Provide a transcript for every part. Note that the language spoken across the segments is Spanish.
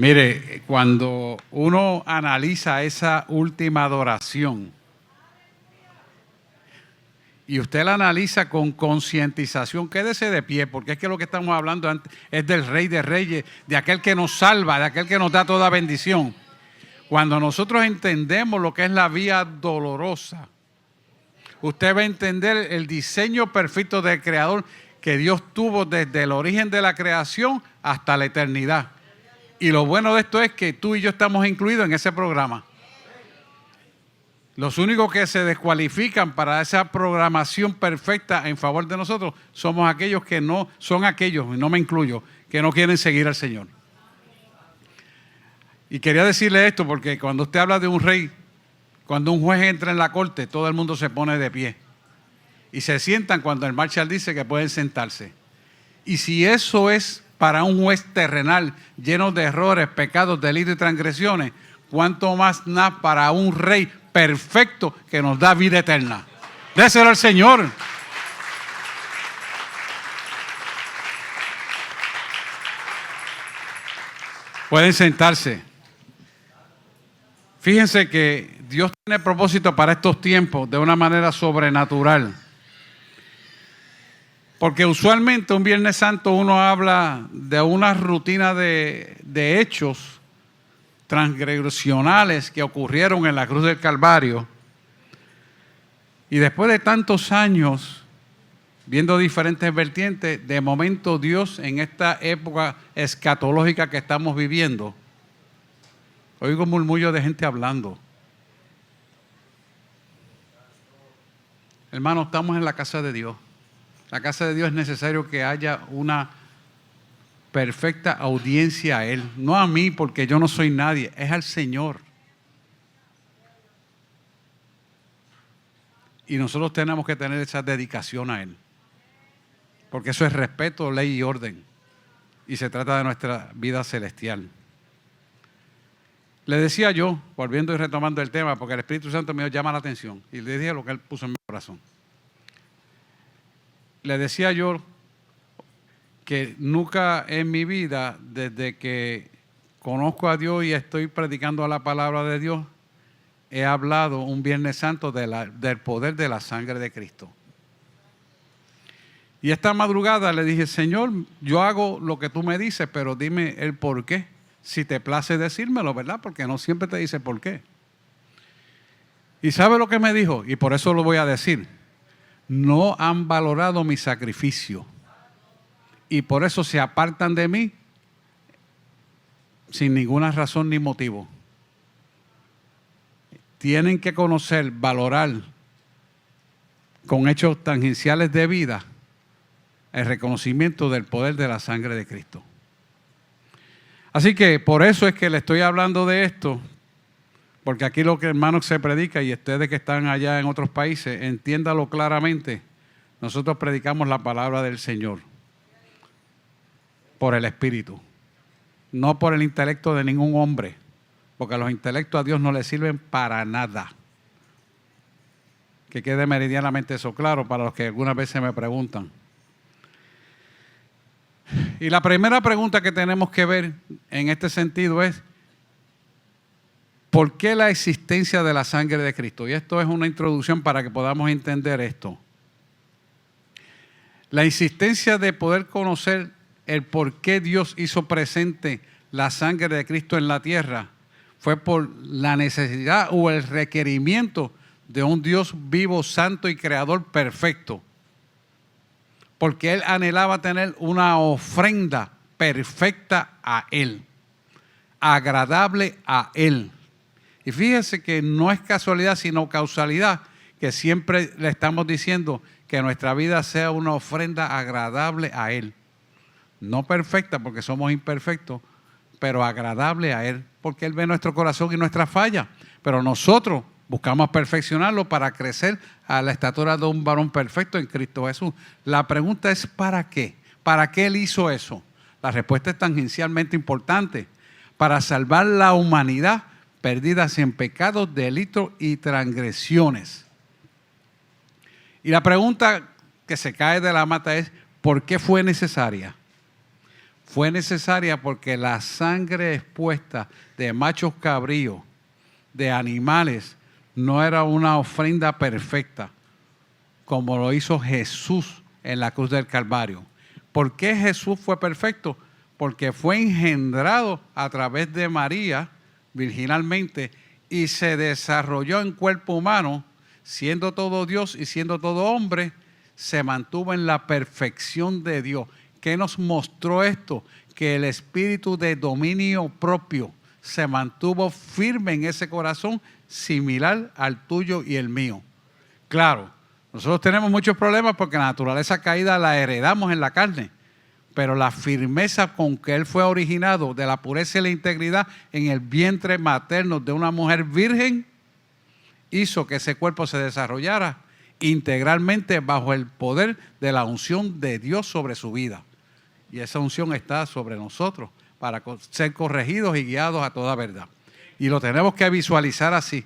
Mire, cuando uno analiza esa última adoración y usted la analiza con concientización, quédese de pie, porque es que lo que estamos hablando es del Rey de Reyes, de aquel que nos salva, de aquel que nos da toda bendición. Cuando nosotros entendemos lo que es la vía dolorosa, usted va a entender el diseño perfecto del Creador que Dios tuvo desde el origen de la creación hasta la eternidad. Y lo bueno de esto es que tú y yo estamos incluidos en ese programa. Los únicos que se descualifican para esa programación perfecta en favor de nosotros somos aquellos que no, son aquellos, y no me incluyo, que no quieren seguir al Señor. Y quería decirle esto porque cuando usted habla de un rey, cuando un juez entra en la corte, todo el mundo se pone de pie. Y se sientan cuando el marshal dice que pueden sentarse. Y si eso es para un juez terrenal lleno de errores, pecados, delitos y transgresiones, cuánto más nada para un rey perfecto que nos da vida eterna. Déselo al Señor. Pueden sentarse. Fíjense que Dios tiene propósito para estos tiempos de una manera sobrenatural. Porque usualmente un Viernes Santo uno habla de una rutina de hechos transgresionales que ocurrieron en la cruz del Calvario. Y después de tantos años, viendo diferentes vertientes, de momento Dios en esta época escatológica que estamos viviendo, oigo murmullo de gente hablando. Hermano, estamos en la casa de Dios. La casa de Dios es necesario que haya una perfecta audiencia a Él. No a mí, porque yo no soy nadie, es al Señor. Y nosotros tenemos que tener esa dedicación a Él. Porque eso es respeto, ley y orden. Y se trata de nuestra vida celestial. Le decía yo, volviendo y retomando el tema, porque el Espíritu Santo me llama la atención. Y le dije lo que Él puso en mi corazón. Le decía yo que nunca en mi vida, desde que conozco a Dios y estoy predicando la palabra de Dios, he hablado un Viernes Santo del poder de la sangre de Cristo. Y esta madrugada le dije, Señor, yo hago lo que tú me dices, pero dime el por qué. Si te place decírmelo, ¿verdad? Porque no siempre te dice por qué. ¿Y sabe lo que me dijo? Y por eso lo voy a decir. No han valorado mi sacrificio. Y por eso se apartan de mí sin ninguna razón ni motivo. Tienen que conocer, valorar con hechos tangenciales de vida el reconocimiento del poder de la sangre de Cristo. Así que por eso es que le estoy hablando de esto, porque aquí lo que hermanos se predica y ustedes que están allá en otros países, entiéndalo claramente, nosotros predicamos la palabra del Señor por el Espíritu, no por el intelecto de ningún hombre, porque los intelectos a Dios no le sirven para nada. Que quede meridianamente eso claro para los que algunas veces me preguntan. Y la primera pregunta que tenemos que ver en este sentido es, ¿por qué la existencia de la sangre de Cristo? Y esto es una introducción para que podamos entender esto. La insistencia de poder conocer el por qué Dios hizo presente la sangre de Cristo en la tierra fue por la necesidad o el requerimiento de un Dios vivo, santo y creador perfecto. Porque Él anhelaba tener una ofrenda perfecta a Él, agradable a Él. Y fíjese que no es casualidad, sino causalidad, que siempre le estamos diciendo que nuestra vida sea una ofrenda agradable a Él. No perfecta, porque somos imperfectos, pero agradable a Él, porque Él ve nuestro corazón y nuestra falla. Pero nosotros buscamos perfeccionarlo para crecer a la estatura de un varón perfecto en Cristo Jesús. La pregunta es ¿para qué? ¿Para qué Él hizo eso? La respuesta es tangencialmente importante. Para salvar la humanidad perdidas en pecados, delitos y transgresiones. Y la pregunta que se cae de la mata es ¿por qué fue necesaria? fue necesaria porque la sangre expuesta de machos cabríos, de animales, no era una ofrenda perfecta, como lo hizo Jesús en la cruz del Calvario. ¿Por qué Jesús fue perfecto? Porque fue engendrado a través de María, virginalmente, y se desarrolló en cuerpo humano, siendo todo Dios y siendo todo hombre, se mantuvo en la perfección de Dios. ¿Qué nos mostró esto? Que el espíritu de dominio propio se mantuvo firme en ese corazón, similar al tuyo y el mío. Claro, nosotros tenemos muchos problemas porque la naturaleza caída la heredamos en la carne, pero la firmeza con que Él fue originado, de la pureza y la integridad en el vientre materno de una mujer virgen, hizo que ese cuerpo se desarrollara integralmente bajo el poder de la unción de Dios sobre su vida. Y esa unción está sobre nosotros para ser corregidos y guiados a toda verdad. Y lo tenemos que visualizar así.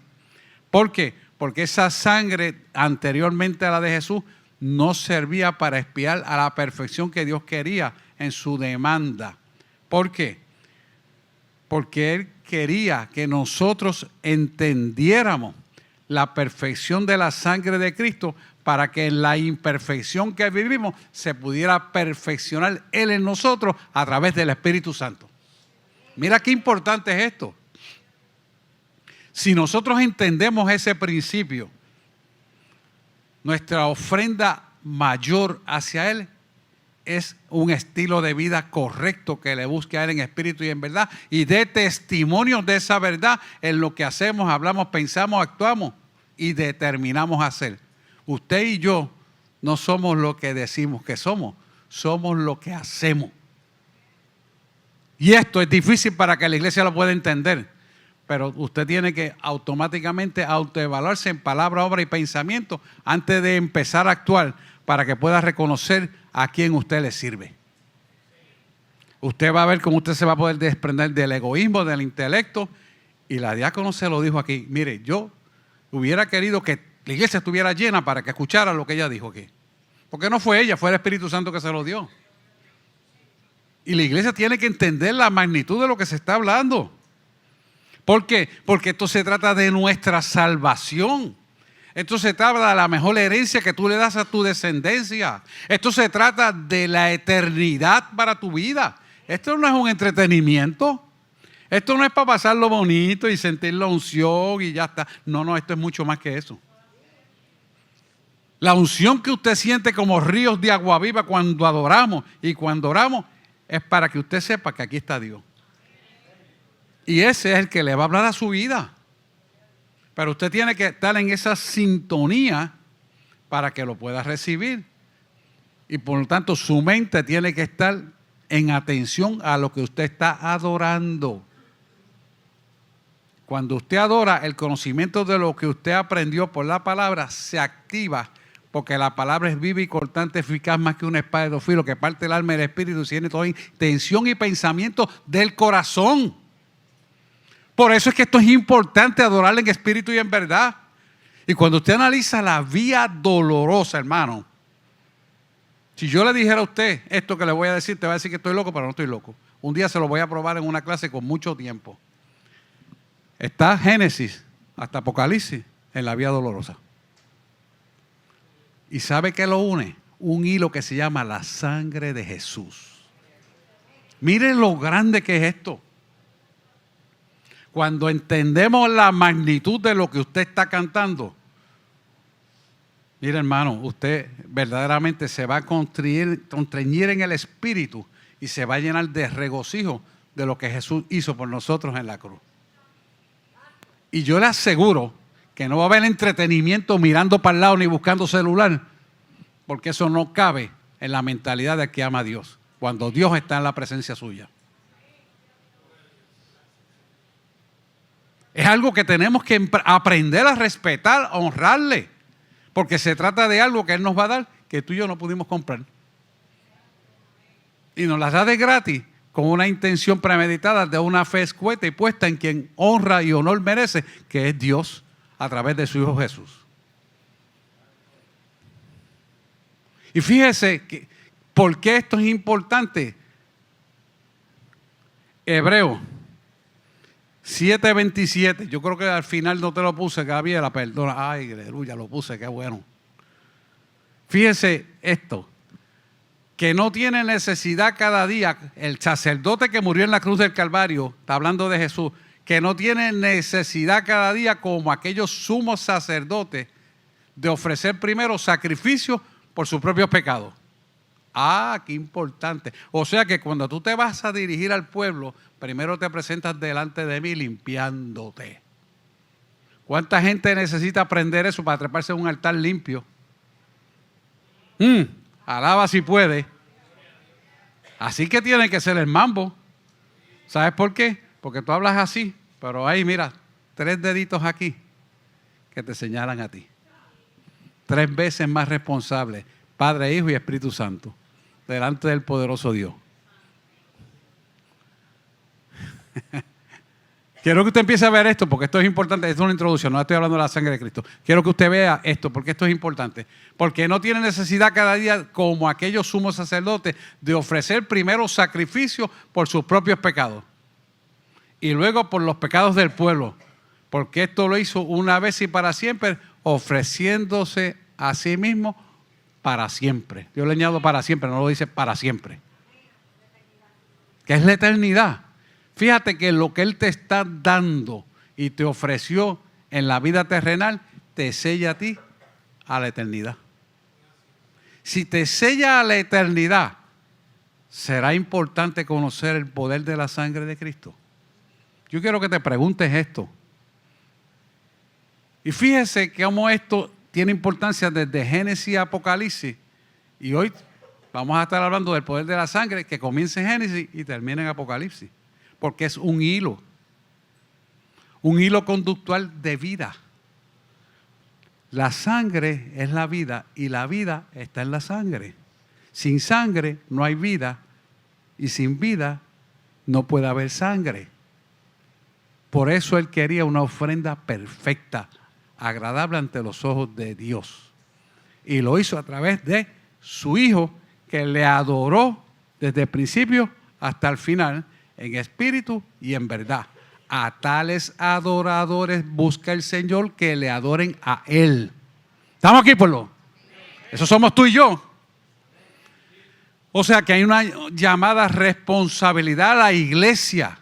¿Por qué? Porque esa sangre anteriormente a la de Jesús no servía para expiar a la perfección que Dios quería en su demanda. ¿Por qué? Porque Él quería que nosotros entendiéramos la perfección de la sangre de Cristo para que en la imperfección que vivimos se pudiera perfeccionar Él en nosotros a través del Espíritu Santo. Mira qué importante es esto. Si nosotros entendemos ese principio, nuestra ofrenda mayor hacia Él es un estilo de vida correcto que le busque a Él en espíritu y en verdad y dé testimonio de esa verdad en lo que hacemos, hablamos, pensamos, actuamos y determinamos hacer. Usted y yo no somos lo que decimos que somos, somos lo que hacemos. Y esto es difícil para que la iglesia lo pueda entender. Pero usted tiene que automáticamente autoevaluarse en palabra, obra y pensamiento antes de empezar a actuar para que pueda reconocer a quién usted le sirve. Usted va a ver cómo usted se va a poder desprender del egoísmo, del intelecto. Y la diácono se lo dijo aquí. Mire, yo hubiera querido que la iglesia estuviera llena para que escuchara lo que ella dijo aquí. Porque no fue ella, fue el Espíritu Santo que se lo dio. Y la iglesia tiene que entender la magnitud de lo que se está hablando. ¿Por qué? Porque esto se trata de nuestra salvación. Esto se trata de la mejor herencia que tú le das a tu descendencia. Esto se trata de la eternidad para tu vida. Esto no es un entretenimiento. Esto no es para pasarlo bonito y sentir la unción y ya está. No, esto es mucho más que eso. La unción que usted siente como ríos de agua viva cuando adoramos y cuando oramos es para que usted sepa que aquí está Dios. Y ese es el que le va a hablar a su vida. Pero usted tiene que estar en esa sintonía para que lo pueda recibir. Y por lo tanto su mente tiene que estar en atención a lo que usted está adorando. Cuando usted adora, el conocimiento de lo que usted aprendió por la palabra se activa, porque la palabra es viva y cortante, eficaz más que una espada de dos filos, que parte el alma y el espíritu y tiene toda intención y pensamiento del corazón. Por eso es que esto es importante, adorarle en espíritu y en verdad. Y cuando usted analiza la vía dolorosa, hermano, si yo le dijera a usted esto que le voy a decir, te va a decir que estoy loco, pero no estoy loco. Un día se lo voy a probar en una clase con mucho tiempo. Está Génesis hasta Apocalipsis en la vía dolorosa. ¿Y sabe qué lo une? Un hilo que se llama la sangre de Jesús. Miren lo grande que es esto. Cuando entendemos la magnitud de lo que usted está cantando, mire hermano, usted verdaderamente se va a constreñir en el espíritu y se va a llenar de regocijo de lo que Jesús hizo por nosotros en la cruz. Y yo le aseguro que no va a haber entretenimiento mirando para el lado ni buscando celular, porque eso no cabe en la mentalidad de que ama a Dios, cuando Dios está en la presencia suya. Es algo que tenemos que aprender a respetar, a honrarle, porque se trata de algo que Él nos va a dar que tú y yo no pudimos comprar. Y nos las da de gratis con una intención premeditada de una fe escueta y puesta en quien honra y honor merece, que es Dios a través de su Hijo Jesús. Y fíjese que, ¿por qué esto es importante? Hebreo 7:27. Yo creo que al final no te lo puse, Gabriela, perdona. Ay, aleluya, lo puse, qué bueno. Fíjese esto, que no tiene necesidad cada día, el sacerdote que murió en la cruz del Calvario, está hablando de Jesús, que no tiene necesidad cada día como aquellos sumos sacerdotes de ofrecer primero sacrificios por sus propios pecados. Ah, qué importante. O sea que cuando tú te vas a dirigir al pueblo, primero te presentas delante de mí limpiándote. ¿Cuánta gente necesita aprender eso para treparse en un altar limpio? Alaba si puede. Así que tiene que ser el mambo. ¿Sabes por qué? Porque tú hablas así, pero ahí mira, 3 deditos aquí que te señalan a ti. 3 veces más responsable, Padre, Hijo y Espíritu Santo, delante del poderoso Dios. Quiero que usted empiece a ver esto, porque esto es importante. Esto es una introducción, no estoy hablando de la sangre de Cristo. Quiero que usted vea esto, porque esto es importante. Porque no tiene necesidad cada día, como aquellos sumos sacerdotes, de ofrecer primero sacrificio por sus propios pecados y luego por los pecados del pueblo. Porque esto lo hizo una vez y para siempre, ofreciéndose a sí mismo para siempre. Yo le añado para siempre, no lo dice para siempre. ¿Qué es la eternidad? Fíjate que lo que Él te está dando y te ofreció en la vida terrenal, te sella a ti a la eternidad. Si te sella a la eternidad, será importante conocer el poder de la sangre de Cristo. Yo quiero que te preguntes esto. Y fíjese cómo esto tiene importancia desde Génesis a Apocalipsis. Y hoy vamos a estar hablando del poder de la sangre que comienza en Génesis y termina en Apocalipsis. Porque es un hilo conductual de vida. La sangre es la vida y la vida está en la sangre. Sin sangre no hay vida y sin vida no puede haber sangre. Por eso Él quería una ofrenda perfecta, agradable ante los ojos de Dios. Y lo hizo a través de su Hijo, que le adoró desde el principio hasta el final, en espíritu y en verdad. A tales adoradores busca el Señor que le adoren a Él. ¿Estamos aquí, pueblo? Eso somos tú y yo. O sea que hay una llamada responsabilidad a la iglesia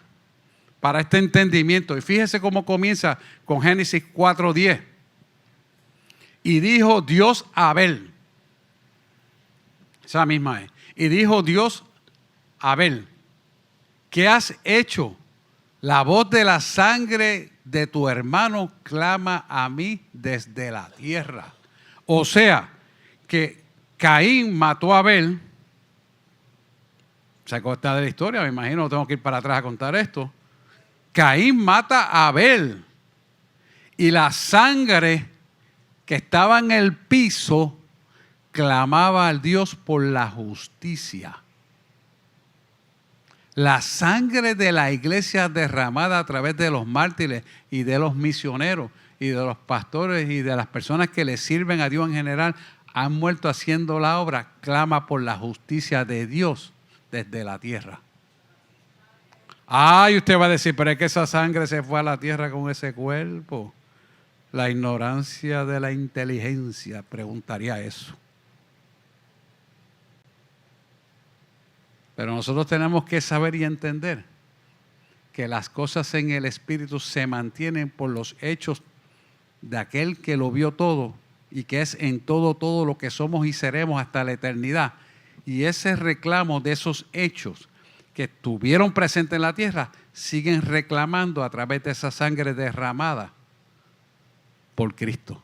para este entendimiento. Y fíjese cómo comienza con Génesis 4:10. Y dijo Dios a Abel. Esa misma es. Y dijo Dios a Abel: ¿qué has hecho? La voz de la sangre de tu hermano clama a mí desde la tierra. O sea, que Caín mató a Abel. Se corta de la historia, me imagino, tengo que ir para atrás a contar esto. Caín mata a Abel. Y la sangre que estaba en el piso clamaba al Dios por la justicia. La sangre de la iglesia derramada a través de los mártires y de los misioneros y de los pastores y de las personas que le sirven a Dios en general han muerto haciendo la obra, clama por la justicia de Dios desde la tierra. Ay, usted va a decir, pero es que esa sangre se fue a la tierra con ese cuerpo. La ignorancia de la inteligencia preguntaría eso. Pero nosotros tenemos que saber y entender que las cosas en el Espíritu se mantienen por los hechos de aquel que lo vio todo y que es en todo lo que somos y seremos hasta la eternidad. Y ese reclamo de esos hechos que estuvieron presentes en la tierra siguen reclamando a través de esa sangre derramada por Cristo.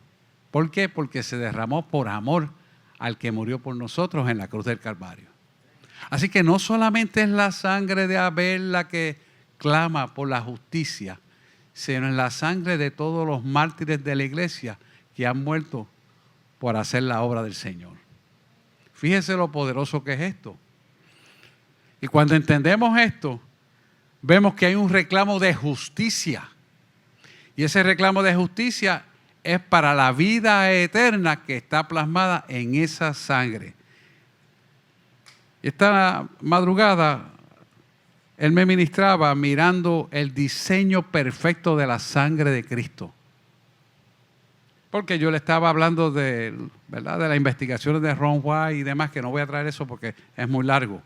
¿Por qué? Porque se derramó por amor al que murió por nosotros en la cruz del Calvario. Así que no solamente es la sangre de Abel la que clama por la justicia, sino es la sangre de todos los mártires de la iglesia que han muerto por hacer la obra del Señor. Fíjese lo poderoso que es esto. Y cuando entendemos esto, vemos que hay un reclamo de justicia. Y ese reclamo de justicia es para la vida eterna que está plasmada en esa sangre. Esta madrugada él me ministraba mirando el diseño perfecto de la sangre de Cristo. Porque yo le estaba hablando de, ¿verdad?, de las investigaciones de Ron White y demás, que no voy a traer eso porque es muy largo.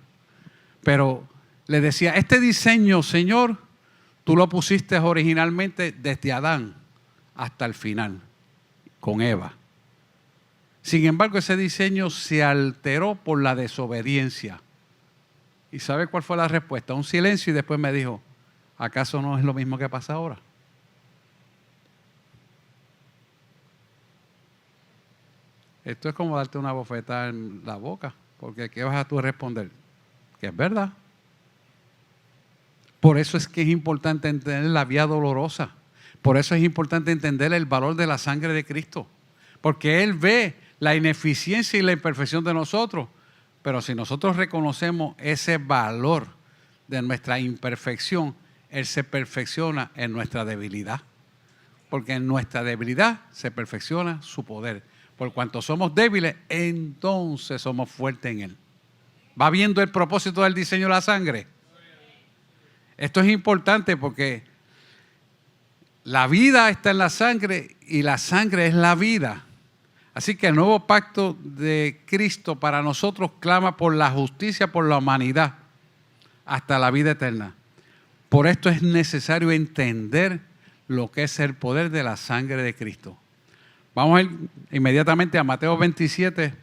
Pero le decía, este diseño, Señor, tú lo pusiste originalmente desde Adán hasta el final, con Eva. Sin embargo, ese diseño se alteró por la desobediencia. ¿Y sabe cuál fue la respuesta? Un silencio, y después me dijo, ¿acaso no es lo mismo que pasa ahora? Esto es como darte una bofetada en la boca, porque ¿qué vas a tú responder? Que es verdad. Por eso es que es importante entender la vía dolorosa. Por eso es importante entender el valor de la sangre de Cristo. Porque Él ve la ineficiencia y la imperfección de nosotros. Pero si nosotros reconocemos ese valor de nuestra imperfección, Él se perfecciona en nuestra debilidad. Porque en nuestra debilidad se perfecciona su poder. Por cuanto somos débiles, entonces somos fuertes en Él. ¿Va viendo el propósito del diseño de la sangre? Esto es importante porque la vida está en la sangre y la sangre es la vida. Así que el nuevo pacto de Cristo para nosotros clama por la justicia, por la humanidad, hasta la vida eterna. Por esto es necesario entender lo que es el poder de la sangre de Cristo. Vamos a ir inmediatamente a Mateo 27,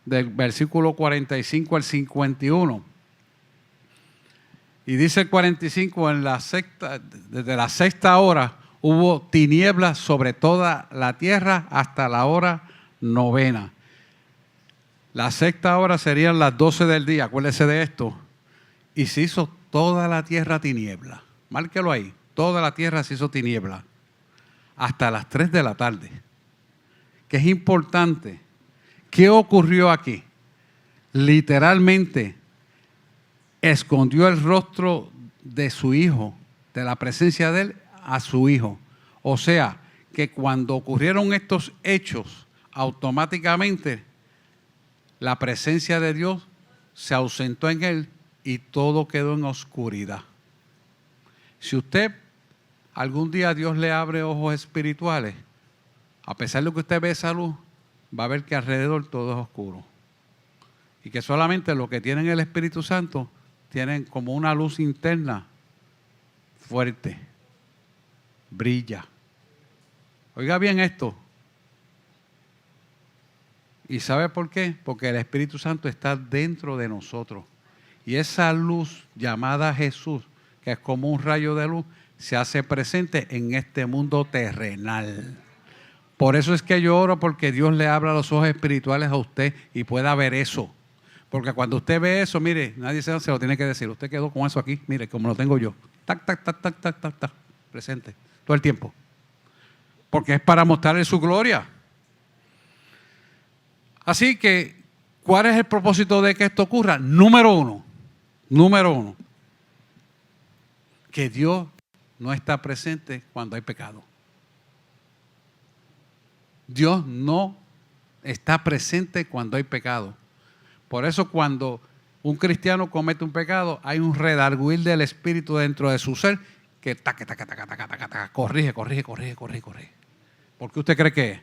del versículo 45 al 51. Y dice el 45, desde la sexta hora hubo tinieblas sobre toda la tierra hasta la hora novena. La sexta hora serían las 12 del día, acuérdese de esto. Y se hizo toda la tierra tiniebla. Márquelo ahí, toda la tierra se hizo tiniebla. Hasta las 3 de la tarde. Que es importante. ¿Qué ocurrió aquí? Literalmente escondió el rostro de su hijo, de la presencia de él a su hijo. O sea, que cuando ocurrieron estos hechos, automáticamente la presencia de Dios se ausentó en él y todo quedó en oscuridad. Si usted algún día Dios le abre ojos espirituales, a pesar de que usted ve esa luz, va a ver que alrededor todo es oscuro. Y que solamente los que tienen el Espíritu Santo tienen como una luz interna fuerte, brilla. Oiga bien esto. ¿Y sabe por qué? Porque el Espíritu Santo está dentro de nosotros. Y esa luz llamada Jesús, que es como un rayo de luz, se hace presente en este mundo terrenal. Por eso es que yo oro porque Dios le abra los ojos espirituales a usted y pueda ver eso. Porque cuando usted ve eso, mire, nadie se lo tiene que decir. Usted quedó con eso aquí, mire, como lo tengo yo. Tac, tac, tac, tac, tac, tac, tac. Presente, todo el tiempo. Porque es para mostrarle su gloria. Así que, ¿cuál es el propósito de que esto ocurra? Número uno, que Dios no está presente cuando hay pecado. Dios no está presente cuando hay pecado. Por eso cuando un cristiano comete un pecado, hay un redarguir del Espíritu dentro de su ser que corrige. ¿Por qué usted cree que es?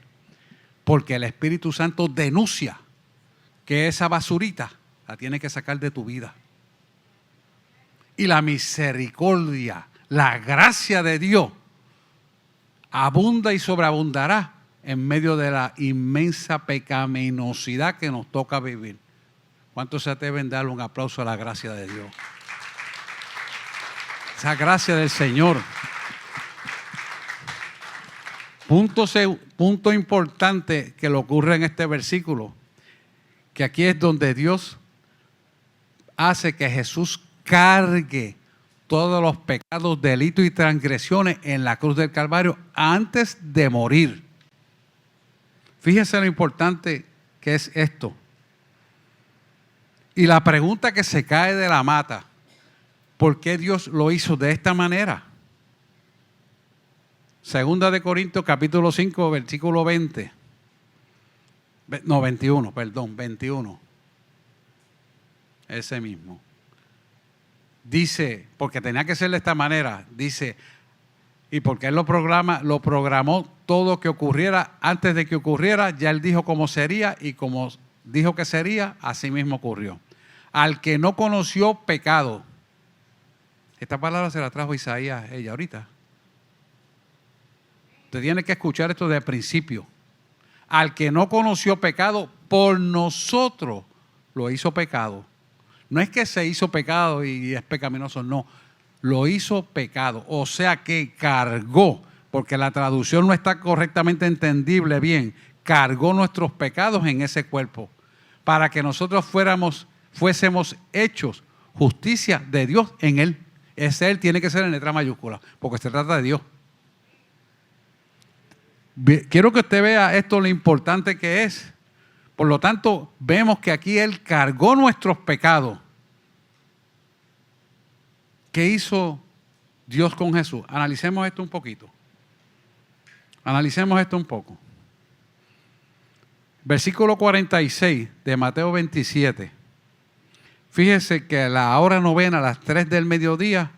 Porque el Espíritu Santo denuncia que esa basurita la tiene que sacar de tu vida. Y la misericordia, la gracia de Dios abunda y sobreabundará en medio de la inmensa pecaminosidad que nos toca vivir. ¿Cuántos se atreven a darle un aplauso a la gracia de Dios? Esa gracia del Señor. Punto importante que le ocurre en este versículo, que aquí es donde Dios hace que Jesús cargue todos los pecados, delitos y transgresiones en la cruz del Calvario antes de morir. Fíjese lo importante que es esto. Y la pregunta que se cae de la mata, ¿por qué Dios lo hizo de esta manera? Segunda de Corintios capítulo 5, versículo 20. No, 21, perdón, 21. Ese mismo. dice, porque tenía que ser de esta manera, dice, y porque Él lo programó todo que ocurriera antes de que ocurriera, ya Él dijo cómo sería y como dijo que sería, así mismo ocurrió. Al que no conoció pecado. Esta palabra se la trajo Isaías ella ahorita. Usted tiene que escuchar esto de principio. Al que no conoció pecado, por nosotros lo hizo pecado. No es que se hizo pecado y es pecaminoso, no. Lo hizo pecado. O sea que cargó, porque la traducción no está correctamente entendible bien, cargó nuestros pecados en ese cuerpo para que nosotros fuésemos hechos justicia de Dios en Él. Ese Él tiene que ser en letra mayúscula, porque se trata de Dios. Quiero que usted vea esto, lo importante que es. Por lo tanto, vemos que aquí Él cargó nuestros pecados. ¿Qué hizo Dios con Jesús? Analicemos esto un poquito. Analicemos esto un poco. Versículo 46 de Mateo 27. Fíjese que a la hora novena, a las 3 del mediodía,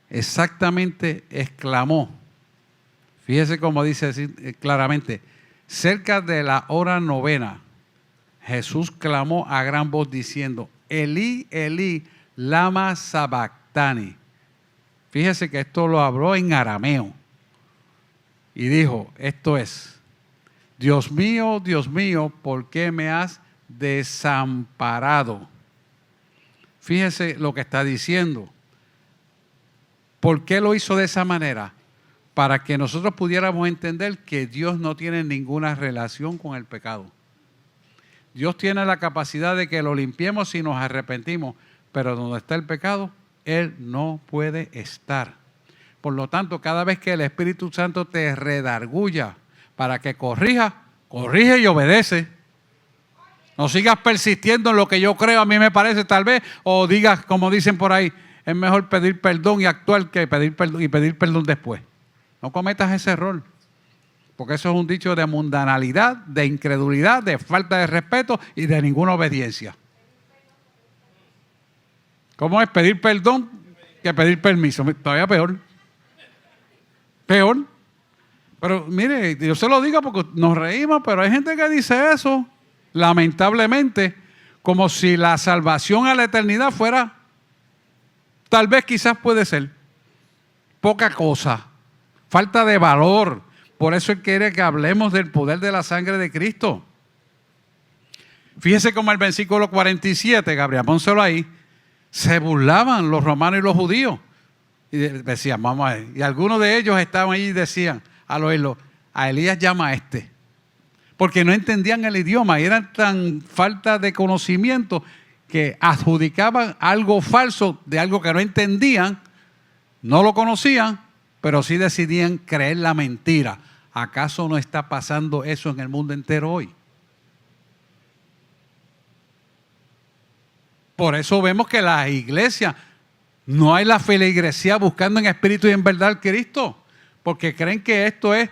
exactamente exclamó. Fíjese cómo dice así, claramente. Cerca de la hora novena, Jesús clamó a gran voz diciendo, Elí, Elí, lama sabactani. Fíjese que esto lo habló en arameo. Y dijo, esto es, Dios mío, ¿por qué me has desamparado? Fíjese lo que está diciendo. ¿Por qué lo hizo de esa manera? Para que nosotros pudiéramos entender que Dios no tiene ninguna relación con el pecado. Dios tiene la capacidad de que lo limpiemos si nos arrepentimos, pero donde está el pecado, Él no puede estar. Por lo tanto, cada vez que el Espíritu Santo te redarguya para que corrija, corrige y obedece. No sigas persistiendo en lo que yo creo, a mí me parece tal vez, o digas, como dicen por ahí, es mejor pedir perdón y actuar que pedir perdón después. No cometas ese error, porque eso es un dicho de mundanalidad, de incredulidad, de falta de respeto y de ninguna obediencia. ¿Cómo es pedir perdón que pedir permiso? Todavía peor. Peor. Pero mire, yo se lo digo porque nos reímos, pero hay gente que dice eso, lamentablemente, como si la salvación a la eternidad fuera, tal vez quizás puede ser, poca cosa. Falta de valor. Por eso Él quiere que hablemos del poder de la sangre de Cristo. Fíjese como el versículo 47, Gabriel, pónselo ahí. Se burlaban los romanos y los judíos. Y decían, vamos a ver. Y algunos de ellos estaban ahí y decían, al oírlo, a Elías llama a este. Porque no entendían el idioma y eran tan falta de conocimiento que adjudicaban algo falso de algo que no entendían, no lo conocían, pero sí decidían creer la mentira. ¿Acaso no está pasando eso en el mundo entero hoy? Por eso vemos que las iglesias, no hay la feligresía buscando en espíritu y en verdad al Cristo, porque creen que esto es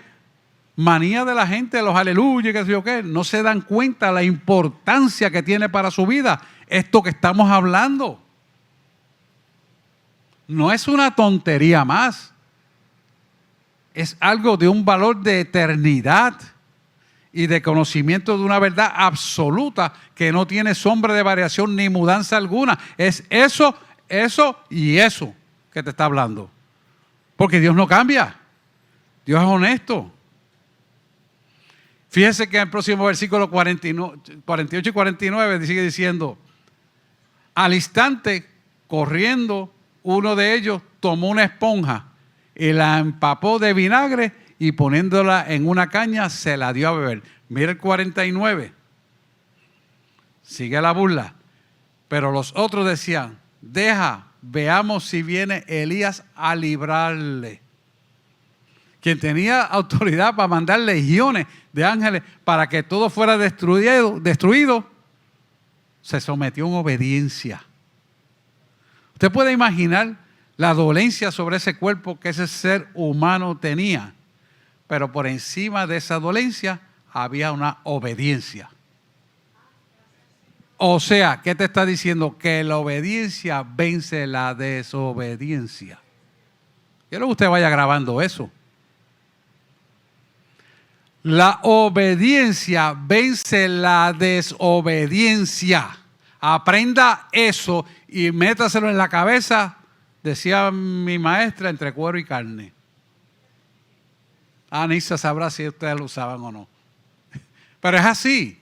manía de la gente, los aleluyas, qué sé yo qué. No se dan cuenta la importancia que tiene para su vida esto que estamos hablando. No es una tontería más. Es algo de un valor de eternidad y de conocimiento de una verdad absoluta que no tiene sombra de variación ni mudanza alguna. Es eso, eso y eso que te está hablando. Porque Dios no cambia. Dios es honesto. Fíjese que en el próximo versículo 48 y 49 sigue diciendo, al instante, corriendo, uno de ellos tomó una esponja y la empapó de vinagre y poniéndola en una caña se la dio a beber. Mira el 49. Sigue la burla. Pero los otros decían, deja, veamos si viene Elías a librarle. Quien tenía autoridad para mandar legiones de ángeles para que todo fuera destruido, se sometió en obediencia. Usted puede imaginar la dolencia sobre ese cuerpo que ese ser humano tenía, pero por encima de esa dolencia había una obediencia. O sea, ¿qué te está diciendo? Que la obediencia vence la desobediencia. Quiero que usted vaya grabando eso. La obediencia vence la desobediencia. Aprenda eso y métaselo en la cabeza, decía mi maestra, entre cuero y carne. Anissa sabrá si ustedes lo usaban o no. Pero es así.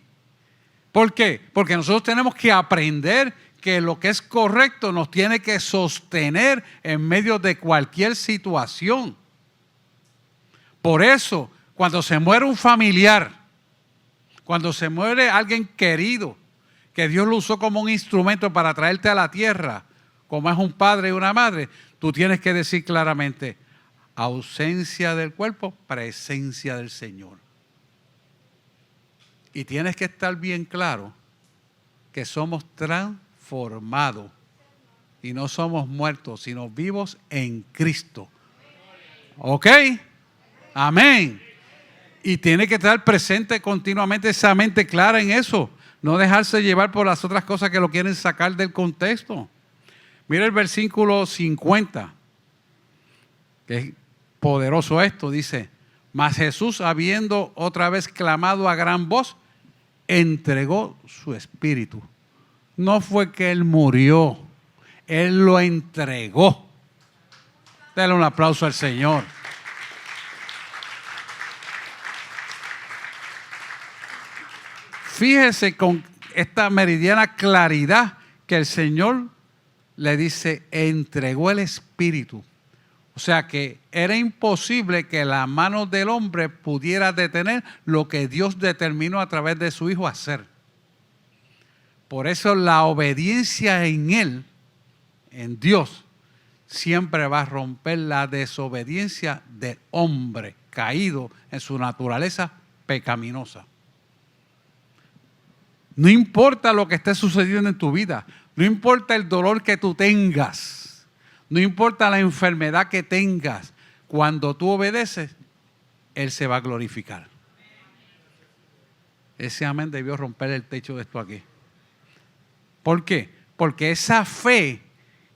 ¿Por qué? Porque nosotros tenemos que aprender que lo que es correcto nos tiene que sostener en medio de cualquier situación. Por eso, cuando se muere un familiar, cuando se muere alguien querido, que Dios lo usó como un instrumento para traerte a la tierra, como es un padre y una madre, tú tienes que decir claramente, ausencia del cuerpo, presencia del Señor. Y tienes que estar bien claro que somos transformados y no somos muertos, sino vivos en Cristo. ¿Ok? Amén. Y tiene que estar presente continuamente esa mente clara en eso. No dejarse llevar por las otras cosas que lo quieren sacar del contexto. Mira el versículo 50, que es poderoso esto. Dice, mas Jesús, habiendo otra vez clamado a gran voz, entregó su espíritu. No fue que Él murió, Él lo entregó. Dale un aplauso al Señor. Fíjese con esta meridiana claridad que el Señor le dice, entregó el espíritu. O sea que era imposible que la mano del hombre pudiera detener lo que Dios determinó a través de su Hijo hacer. Por eso la obediencia en Él, en Dios, siempre va a romper la desobediencia del hombre caído en su naturaleza pecaminosa. No importa lo que esté sucediendo en tu vida, no importa el dolor que tú tengas, no importa la enfermedad que tengas, cuando tú obedeces, Él se va a glorificar. Ese amén debió romper el techo de esto aquí. ¿Por qué? Porque esa fe,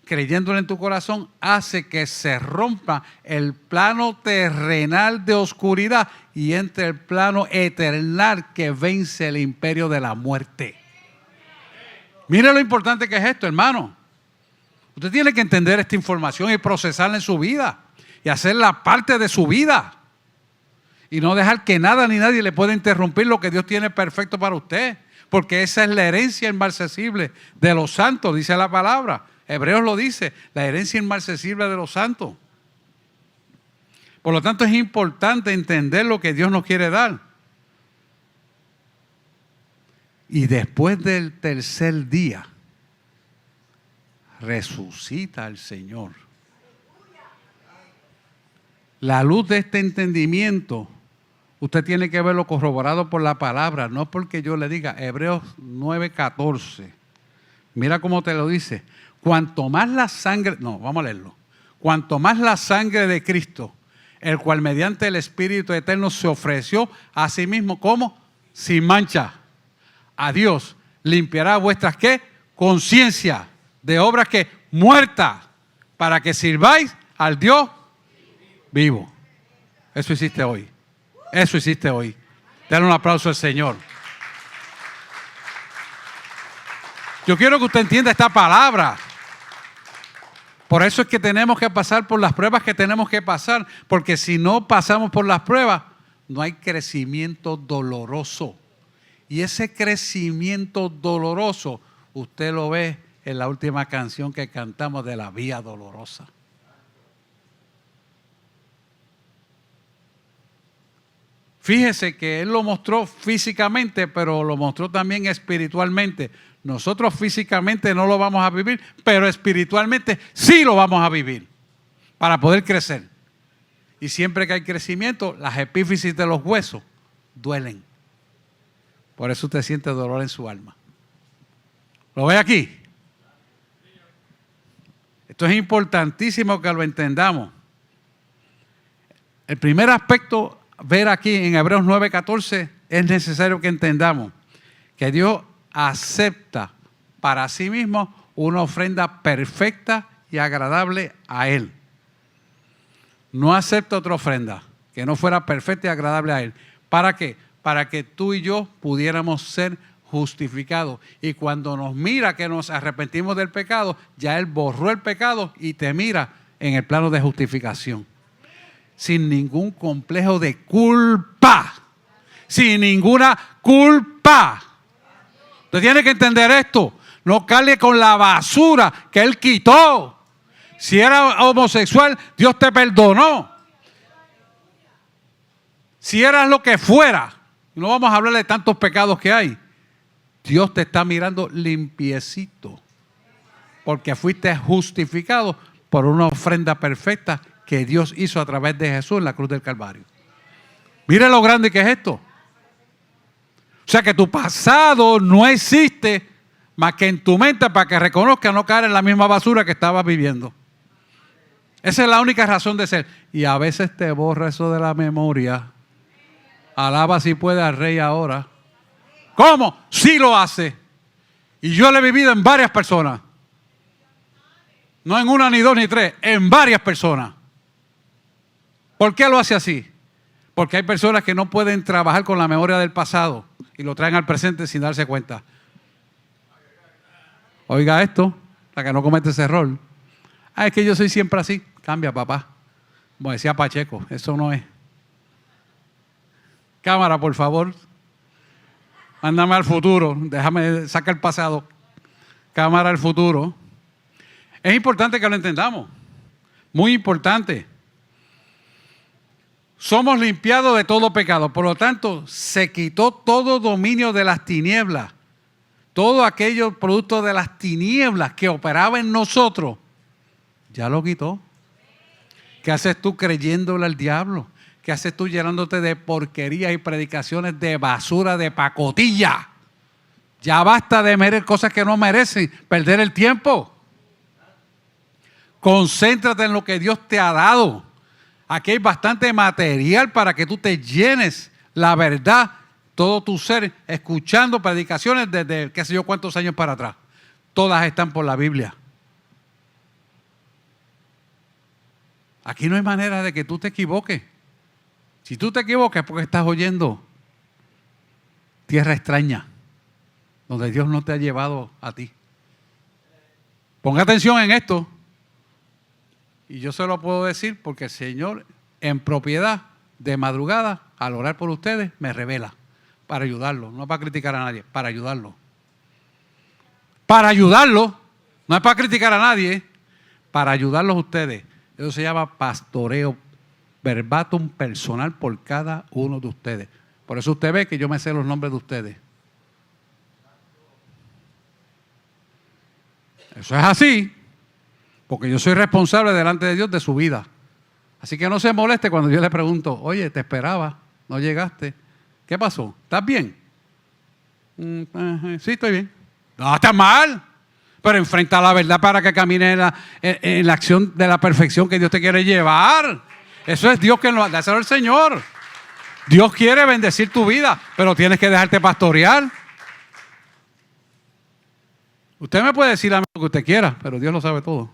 creyéndole en tu corazón, hace que se rompa el plano terrenal de oscuridad y entre el plano eternal que vence el imperio de la muerte. Mire lo importante que es esto, hermano. Usted tiene que entender esta información y procesarla en su vida y hacerla parte de su vida. Y no dejar que nada ni nadie le pueda interrumpir lo que Dios tiene perfecto para usted. Porque esa es la herencia inmarcesible de los santos, dice la palabra. Hebreos lo dice, la herencia inmarcesible de los santos. Por lo tanto, es importante entender lo que Dios nos quiere dar. Y después del tercer día, resucita el Señor. La luz de este entendimiento, usted tiene que verlo corroborado por la palabra, no porque yo le diga. Hebreos 9:14. Mira cómo te lo dice. Cuanto más la sangre, no, vamos a leerlo. Cuanto más la sangre de Cristo, el cual mediante el Espíritu Eterno se ofreció a sí mismo como sin mancha a Dios, limpiará vuestras ¿qué? Conciencia de obras que muertas, para que sirváis al Dios vivo. Eso hiciste hoy. Eso hiciste hoy. Dale un aplauso al Señor. Yo quiero que usted entienda esta palabra. Por eso es que tenemos que pasar por las pruebas que tenemos que pasar, porque si no pasamos por las pruebas, no hay crecimiento doloroso. Y ese crecimiento doloroso, usted lo ve en la última canción que cantamos de la Vía Dolorosa. Fíjese que Él lo mostró físicamente, pero lo mostró también espiritualmente. Nosotros físicamente no lo vamos a vivir, pero espiritualmente sí lo vamos a vivir para poder crecer. Y siempre que hay crecimiento, las epífisis de los huesos duelen. Por eso usted siente dolor en su alma. ¿Lo ve aquí? Esto es importantísimo que lo entendamos. El primer aspecto, ver aquí en Hebreos 9:14, es necesario que entendamos que Dios acepta para sí mismo una ofrenda perfecta y agradable a Él. No acepta otra ofrenda que no fuera perfecta y agradable a Él. ¿Para qué? Para que tú y yo pudiéramos ser justificados. Y cuando nos mira que nos arrepentimos del pecado, ya Él borró el pecado y te mira en el plano de justificación. Sin ningún complejo de culpa. Sin ninguna culpa. Usted tiene que entender esto. No cargue con la basura que Él quitó. Si era homosexual, Dios te perdonó. Si eras lo que fuera, no vamos a hablar de tantos pecados que hay, Dios te está mirando limpiecito. Porque fuiste justificado por una ofrenda perfecta que Dios hizo a través de Jesús en la cruz del Calvario. Mire lo grande que es esto. O sea que tu pasado no existe más que en tu mente para que reconozca no caer en la misma basura que estabas viviendo. Esa es la única razón de ser. Y a veces te borra eso de la memoria. Alaba si puede al Rey ahora. ¿Cómo? Sí lo hace. Y yo lo he vivido en varias personas. No en una, ni dos, ni tres. En varias personas. ¿Por qué lo hace así? Porque hay personas que no pueden trabajar con la memoria del pasado y lo traen al presente sin darse cuenta. Oiga esto, para que no cometa ese error. Ah, es que yo soy siempre así. Cambia, papá. Como decía Pacheco, eso no es. Cámara, por favor. Mándame al futuro. Déjame sacar el pasado. Cámara al futuro. Es importante que lo entendamos. Muy importante. Somos limpiados de todo pecado. Por lo tanto, se quitó todo dominio de las tinieblas. Todo aquello producto de las tinieblas que operaba en nosotros. Ya lo quitó. ¿Qué haces tú creyéndole al diablo? ¿Qué haces tú llenándote de porquerías y predicaciones de basura, de pacotilla? Ya basta de merecer cosas que no merecen, perder el tiempo. Concéntrate en lo que Dios te ha dado. Aquí hay bastante material para que tú te llenes la verdad, todo tu ser, escuchando predicaciones desde qué sé yo cuántos años para atrás. Todas están por la Biblia. Aquí no hay manera de que tú te equivoques. Si tú te equivocas es porque estás oyendo tierra extraña, donde Dios no te ha llevado a ti. Ponga atención en esto. Y yo se lo puedo decir porque el Señor, en propiedad, de madrugada, al orar por ustedes, me revela. Para ayudarlo, no para criticar a nadie, para ayudarlo. Para ayudarlo, no es para criticar a nadie, para ayudarlos a ustedes. Eso se llama pastoreo verbatim personal por cada uno de ustedes. Por eso usted ve que yo me sé los nombres de ustedes. Eso es así, porque yo soy responsable delante de Dios de su vida. Así que no se moleste cuando yo le pregunto, oye, te esperaba, no llegaste. ¿Qué pasó? ¿Estás bien? Sí, estoy bien. No, estás mal. Pero enfrenta la verdad para que camine en la acción de la perfección que Dios te quiere llevar. Eso es Dios que lo hace el Señor. Dios quiere bendecir tu vida, pero tienes que dejarte pastorear. Usted me puede decir a mí lo que usted quiera, pero Dios lo sabe todo.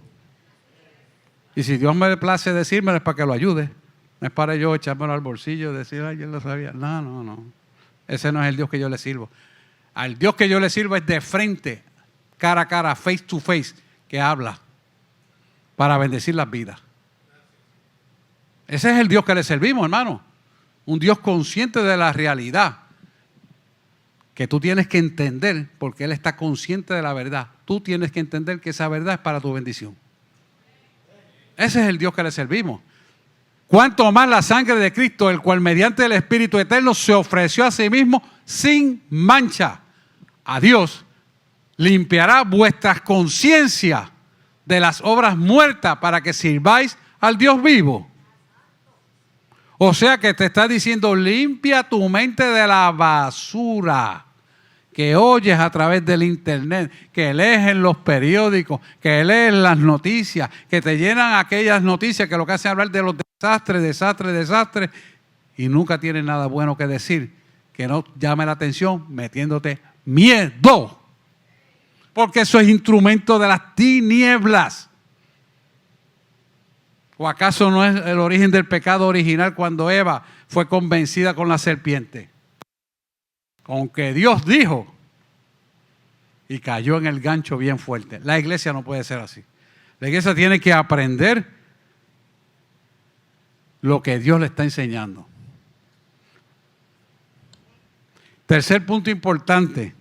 Y si Dios me place decírmelo es para que lo ayude. No es para yo echármelo al bolsillo y decir, ay, yo lo sabía. No. Ese no es el Dios que yo le sirvo. Al Dios que yo le sirvo es de frente, cara a cara, face to face, que habla para bendecir las vidas. Ese es el Dios que le servimos, hermano. Un Dios consciente de la realidad que tú tienes que entender, porque Él está consciente de la verdad. Tú tienes que entender que esa verdad es para tu bendición. Ese es el Dios que le servimos. Cuanto más la sangre de Cristo, el cual mediante el Espíritu Eterno se ofreció a sí mismo sin mancha a Dios, limpiará vuestras conciencias de las obras muertas para que sirváis al Dios vivo. O sea que te está diciendo, limpia tu mente de la basura que oyes a través del internet, que lees en los periódicos, que lees las noticias, que te llenan aquellas noticias que lo que hacen es hablar de los desastres, y nunca tienen nada bueno que decir, que no llame la atención metiéndote miedo. Porque eso es instrumento de las tinieblas. ¿O acaso no es el origen del pecado original cuando Eva fue convencida con la serpiente? Con que Dios dijo y cayó en el gancho bien fuerte. La iglesia no puede ser así. La iglesia tiene que aprender lo que Dios le está enseñando. Tercer punto importante.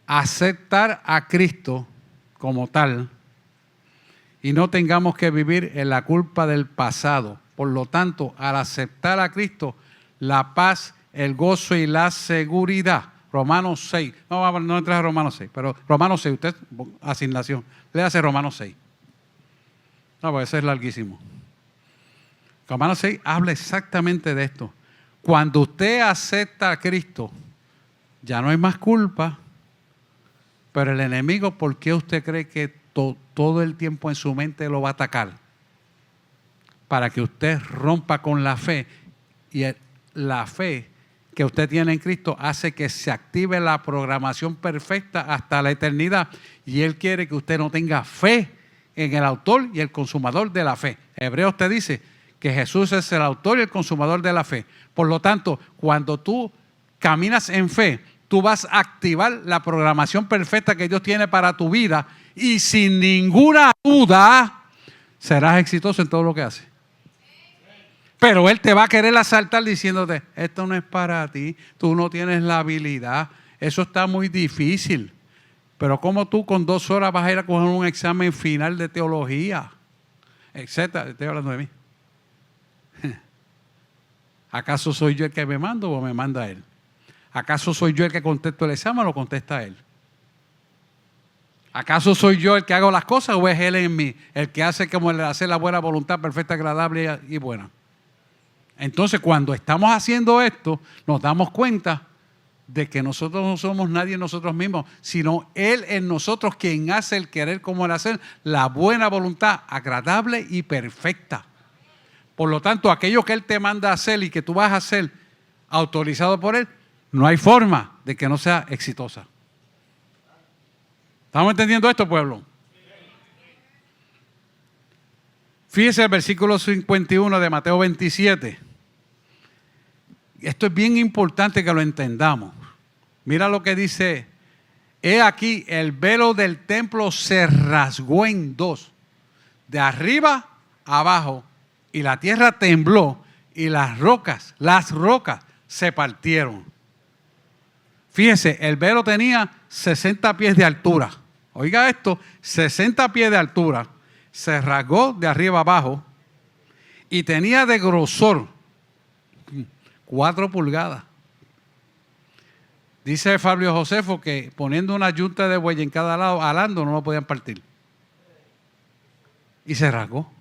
Aceptar a Cristo como tal y no tengamos que vivir en la culpa del pasado. Por lo tanto, al aceptar a Cristo, la paz, el gozo y la seguridad. Romanos 6. No entras a Romanos 6, pero Romanos 6, usted, asignación. Léase Romanos 6. No, porque ese es larguísimo. Romanos 6 habla exactamente de esto. Cuando usted acepta a Cristo, ya no hay más culpa. Pero el enemigo, ¿por qué usted cree que todo el tiempo en su mente lo va a atacar? Para que usted rompa con la fe. Y la fe que usted tiene en Cristo hace que se active la programación perfecta hasta la eternidad. Y Él quiere que usted no tenga fe en el autor y el consumador de la fe. Hebreos te dice que Jesús es el autor y el consumador de la fe. Por lo tanto, cuando tú caminas en fe, tú vas a activar la programación perfecta que Dios tiene para tu vida y sin ninguna duda serás exitoso en todo lo que haces. Pero Él te va a querer asaltar diciéndote, esto no es para ti, tú no tienes la habilidad, eso está muy difícil. Pero ¿cómo tú con 2 horas vas a ir a coger un examen final de teología? Etcétera. Estoy hablando de mí. ¿Acaso soy yo el que me mando o me manda Él? ¿Acaso soy yo el que contesto el examen o lo contesta Él? ¿Acaso soy yo el que hago las cosas o es Él en mí el que hace como el hacer la buena voluntad perfecta, agradable y buena? Entonces, cuando estamos haciendo esto, nos damos cuenta de que nosotros no somos nadie en nosotros mismos, sino Él en nosotros quien hace el querer como el hacer, la buena voluntad agradable y perfecta. Por lo tanto, aquello que Él te manda a hacer y que tú vas a hacer autorizado por Él, no hay forma de que no sea exitosa. ¿Estamos entendiendo esto, pueblo? Fíjese el versículo 51 de Mateo 27. Esto es bien importante que lo entendamos. Mira lo que dice. He aquí, el velo del templo se rasgó en 2, de arriba a abajo, y la tierra tembló, y las rocas se partieron. Fíjese, el velo tenía 60 pies de altura. Oiga esto, 60 pies de altura. Se rasgó de arriba abajo y tenía de grosor 4 pulgadas. Dice Fabio Josefo que poniendo una yunta de buey en cada lado, alando no lo podían partir. Y se rasgó.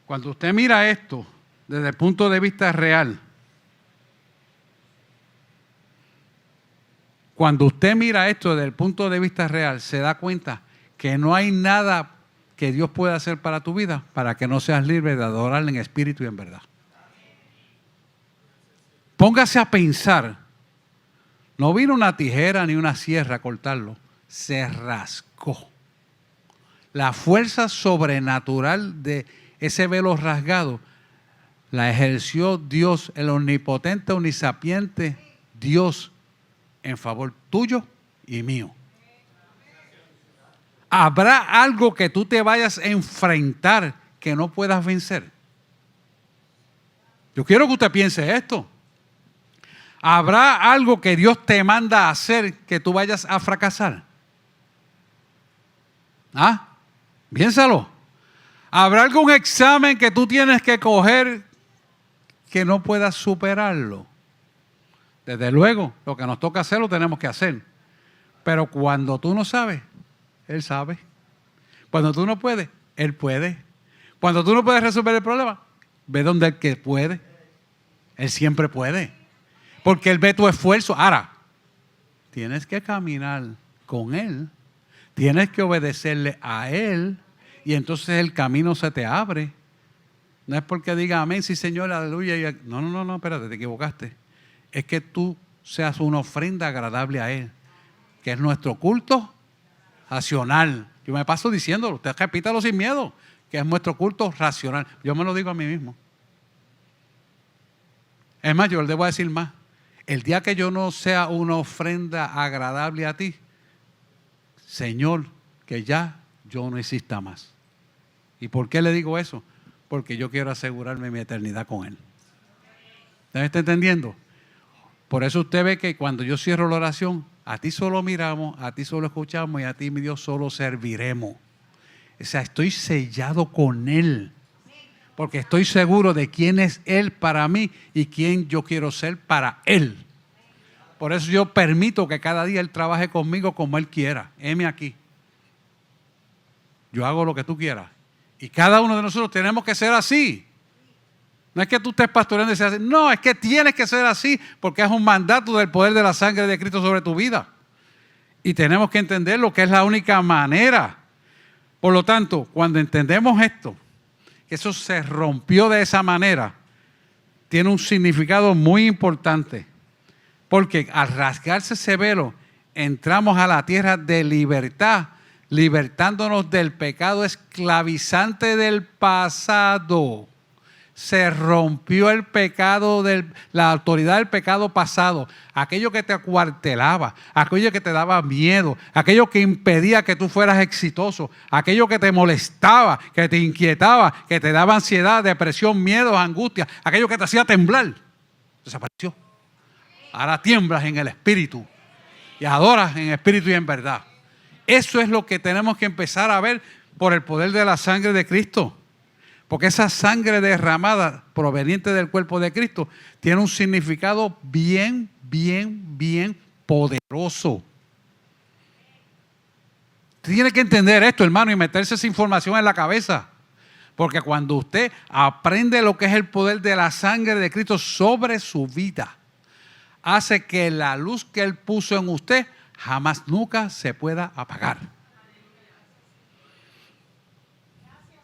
Cuando usted mira esto desde el punto de vista real, cuando usted mira esto desde el punto de vista real, se da cuenta que no hay nada que Dios pueda hacer para tu vida para que no seas libre de adorarle en espíritu y en verdad. Póngase a pensar. No vino una tijera ni una sierra a cortarlo. Se rascó. La fuerza sobrenatural de ese velo rasgado la ejerció Dios, el omnipotente, omnisapiente Dios, en favor tuyo y mío. ¿Habrá algo que tú te vayas a enfrentar que no puedas vencer? Yo quiero que usted piense esto. ¿Habrá algo que Dios te manda a hacer que tú vayas a fracasar? ¿Ah? Piénsalo. ¿Habrá algún examen que tú tienes que coger que no puedas superarlo? Desde luego, lo que nos toca hacer lo tenemos que hacer. Pero cuando tú no sabes, Él sabe. Cuando tú no puedes, Él puede. Cuando tú no puedes resolver el problema, ve donde el que puede. Él siempre puede. Porque Él ve tu esfuerzo. Ahora, tienes que caminar con Él. Tienes que obedecerle a Él. Y entonces el camino se te abre. No es porque diga amén, sí Señor, aleluya. No, espérate, te equivocaste. Es que tú seas una ofrenda agradable a Él, que es nuestro culto racional. Yo me paso diciéndolo, usted repítalo sin miedo, que es nuestro culto racional. Yo me lo digo a mí mismo. Es más, yo le debo decir más. El día que yo no sea una ofrenda agradable a ti, Señor, que ya yo no exista más. ¿Y por qué le digo eso? Porque yo quiero asegurarme mi eternidad con Él. ¿Usted me está entendiendo? Por eso usted ve que cuando yo cierro la oración, a ti solo miramos, a ti solo escuchamos y a ti, mi Dios, solo serviremos. O sea, estoy sellado con Él. Porque estoy seguro de quién es Él para mí y quién yo quiero ser para Él. Por eso yo permito que cada día Él trabaje conmigo como Él quiera. Heme aquí. Yo hago lo que tú quieras. Y cada uno de nosotros tenemos que ser así. No es que tú estés pastoreando y seas así. No, es que tienes que ser así porque es un mandato del poder de la sangre de Cristo sobre tu vida. Y tenemos que entender lo que es la única manera. Por lo tanto, cuando entendemos esto, que eso se rompió de esa manera, tiene un significado muy importante. Porque al rasgarse ese velo, entramos a la tierra de libertad, libertándonos del pecado esclavizante del pasado. Se rompió el pecado, la autoridad del pecado pasado, aquello que te acuartelaba, aquello que te daba miedo, aquello que impedía que tú fueras exitoso, aquello que te molestaba, que te inquietaba, que te daba ansiedad, depresión, miedo, angustia, aquello que te hacía temblar, desapareció. Ahora tiemblas en el espíritu y adoras en espíritu y en verdad. Eso es lo que tenemos que empezar a ver por el poder de la sangre de Cristo. Porque esa sangre derramada proveniente del cuerpo de Cristo tiene un significado bien poderoso. Tiene que entender esto, hermano, y meterse esa información en la cabeza. Porque cuando usted aprende lo que es el poder de la sangre de Cristo sobre su vida, hace que la luz que Él puso en usted jamás nunca se pueda apagar.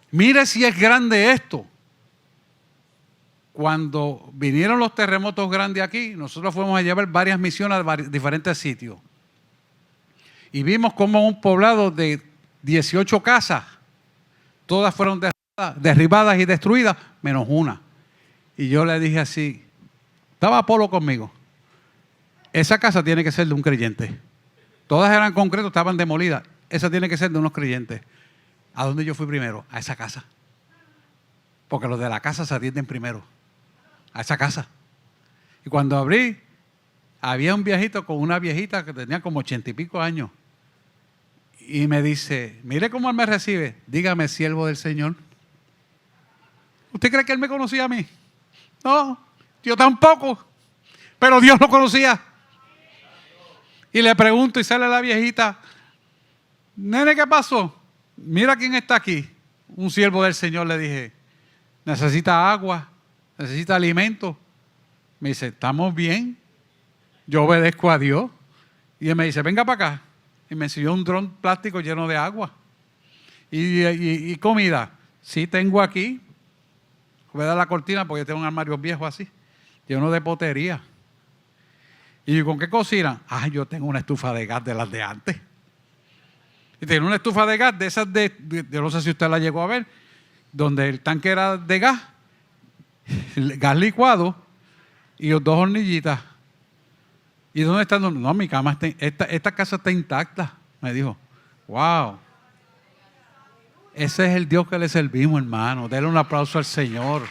Mire si es grande esto. Cuando vinieron los terremotos grandes aquí, nosotros fuimos a llevar varias misiones a diferentes sitios. Y vimos como un poblado de 18 casas, todas fueron derribadas y destruidas, menos una. Y yo le dije así, estaba Apolo conmigo, esa casa tiene que ser de un creyente. Todas eran concretos, estaban demolidas. Esa tiene que ser de unos creyentes. ¿A dónde yo fui primero? A esa casa. Porque los de la casa se atienden primero. A esa casa. Y cuando abrí, había un viejito con una viejita que tenía como 80 y pico años. Y me dice, mire cómo él me recibe. Dígame, siervo del Señor. ¿Usted cree que él me conocía a mí? No, yo tampoco. Pero Dios lo conocía. Y le pregunto y sale la viejita, nene, ¿qué pasó? Mira quién está aquí. Un siervo del Señor, le dije, necesita agua, necesita alimento. Me dice, ¿estamos bien? Yo obedezco a Dios. Y él me dice, venga para acá. Y me enseñó un dron plástico lleno de agua. Y comida. Sí, tengo aquí. Voy a dar la cortina porque tengo un armario viejo así, lleno de potería. Y yo, ¿con qué cocinan? Ah, yo tengo una estufa de gas de las de antes. Y tiene una estufa de gas de esas yo no sé si usted la llegó a ver, donde el tanque era de gas licuado y dos hornillitas. ¿Y dónde están? No, mi cama está, esta casa está intacta, me dijo. Wow. Ese es el Dios que le servimos, hermano. Denle un aplauso al Señor.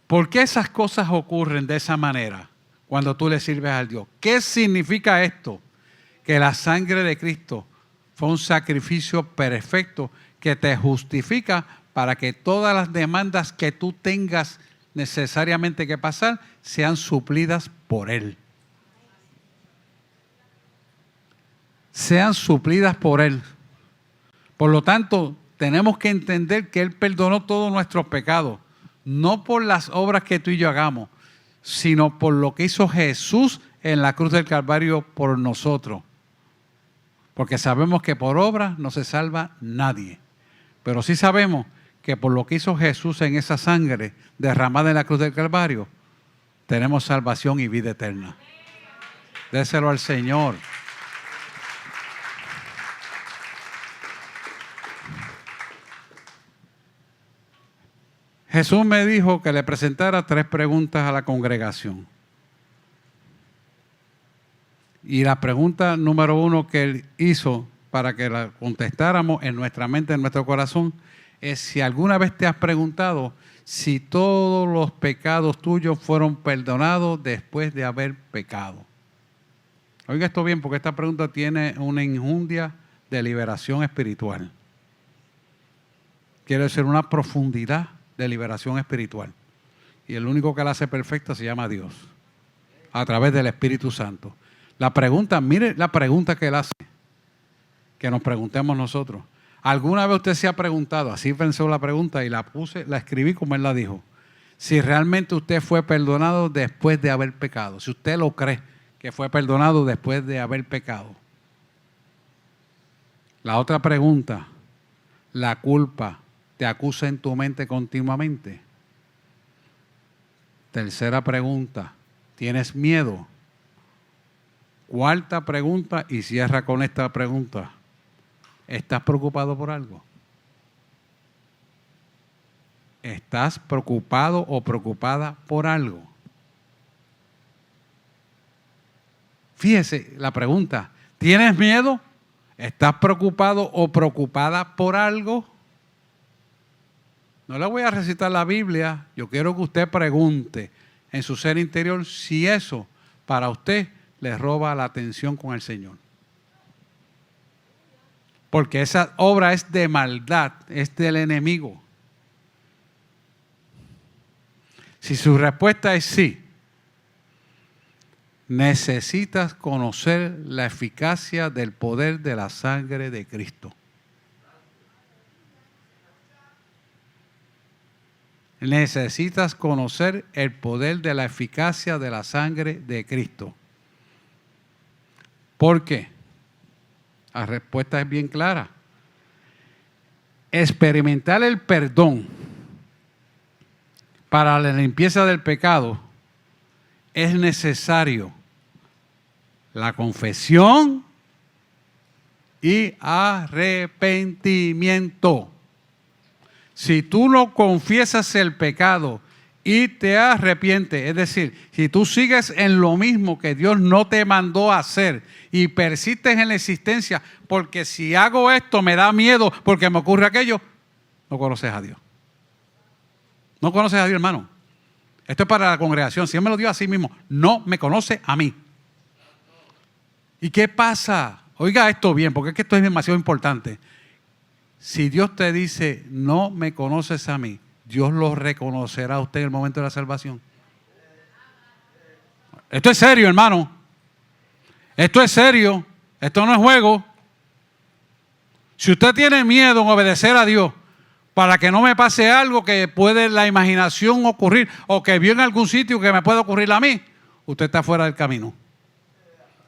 ¿Por qué esas cosas ocurren de esa manera cuando tú le sirves al Dios? ¿Qué significa esto? Que la sangre de Cristo fue un sacrificio perfecto que te justifica para que todas las demandas que tú tengas necesariamente que pasar sean suplidas por Él. Sean suplidas por Él. Por lo tanto, tenemos que entender que Él perdonó todos nuestros pecados. No por las obras que tú y yo hagamos, sino por lo que hizo Jesús en la cruz del Calvario por nosotros. Porque sabemos que por obra no se salva nadie. Pero sí sabemos que por lo que hizo Jesús en esa sangre derramada en la cruz del Calvario, tenemos salvación y vida eterna. Déselo al Señor. Jesús me dijo que le presentara 3 preguntas a la congregación. Y la pregunta número 1 que él hizo para que la contestáramos en nuestra mente, en nuestro corazón, es si alguna vez te has preguntado si todos los pecados tuyos fueron perdonados después de haber pecado. Oiga esto bien, porque esta pregunta tiene una enjundia de liberación espiritual. Quiere decir una profundidad de liberación espiritual. Y el único que la hace perfecta se llama Dios, a través del Espíritu Santo. La pregunta, mire la pregunta que él hace, que nos preguntemos nosotros. ¿Alguna vez usted se ha preguntado, así pensó la pregunta y la escribí como él la dijo, si realmente usted fue perdonado después de haber pecado? Si usted lo cree que fue perdonado después de haber pecado. La otra pregunta, ¿la culpa te acusa en tu mente continuamente? Tercera pregunta, ¿tienes miedo? Cuarta pregunta, y cierra con esta pregunta, ¿estás preocupado por algo? ¿Estás preocupado o preocupada por algo? Fíjese la pregunta, ¿tienes miedo? ¿Estás preocupado o preocupada por algo? No le voy a recitar la Biblia, yo quiero que usted pregunte en su ser interior si eso para usted le roba la atención con el Señor. Porque esa obra es de maldad, es del enemigo. Si su respuesta es sí, necesitas conocer la eficacia del poder de la sangre de Cristo. Necesitas conocer el poder de la eficacia de la sangre de Cristo. ¿Por qué? La respuesta es bien clara. Experimentar el perdón para la limpieza del pecado es necesario la confesión y arrepentimiento. Si tú no confiesas el pecado y te arrepientes, es decir, si tú sigues en lo mismo que Dios no te mandó a hacer y persistes en la existencia, porque si hago esto me da miedo porque me ocurre aquello, no conoces a Dios. No conoces a Dios, hermano. Esto es para la congregación. Si Él me lo dio a sí mismo, no me conoce a mí. ¿Y qué pasa? Oiga esto bien, porque es que esto es demasiado importante. Si Dios te dice, no me conoces a mí, Dios lo reconocerá a usted en el momento de la salvación. Esto es serio, hermano. Esto es serio. Esto no es juego. Si usted tiene miedo en obedecer a Dios para que no me pase algo que puede la imaginación ocurrir o que vio en algún sitio que me puede ocurrir a mí, usted está fuera del camino.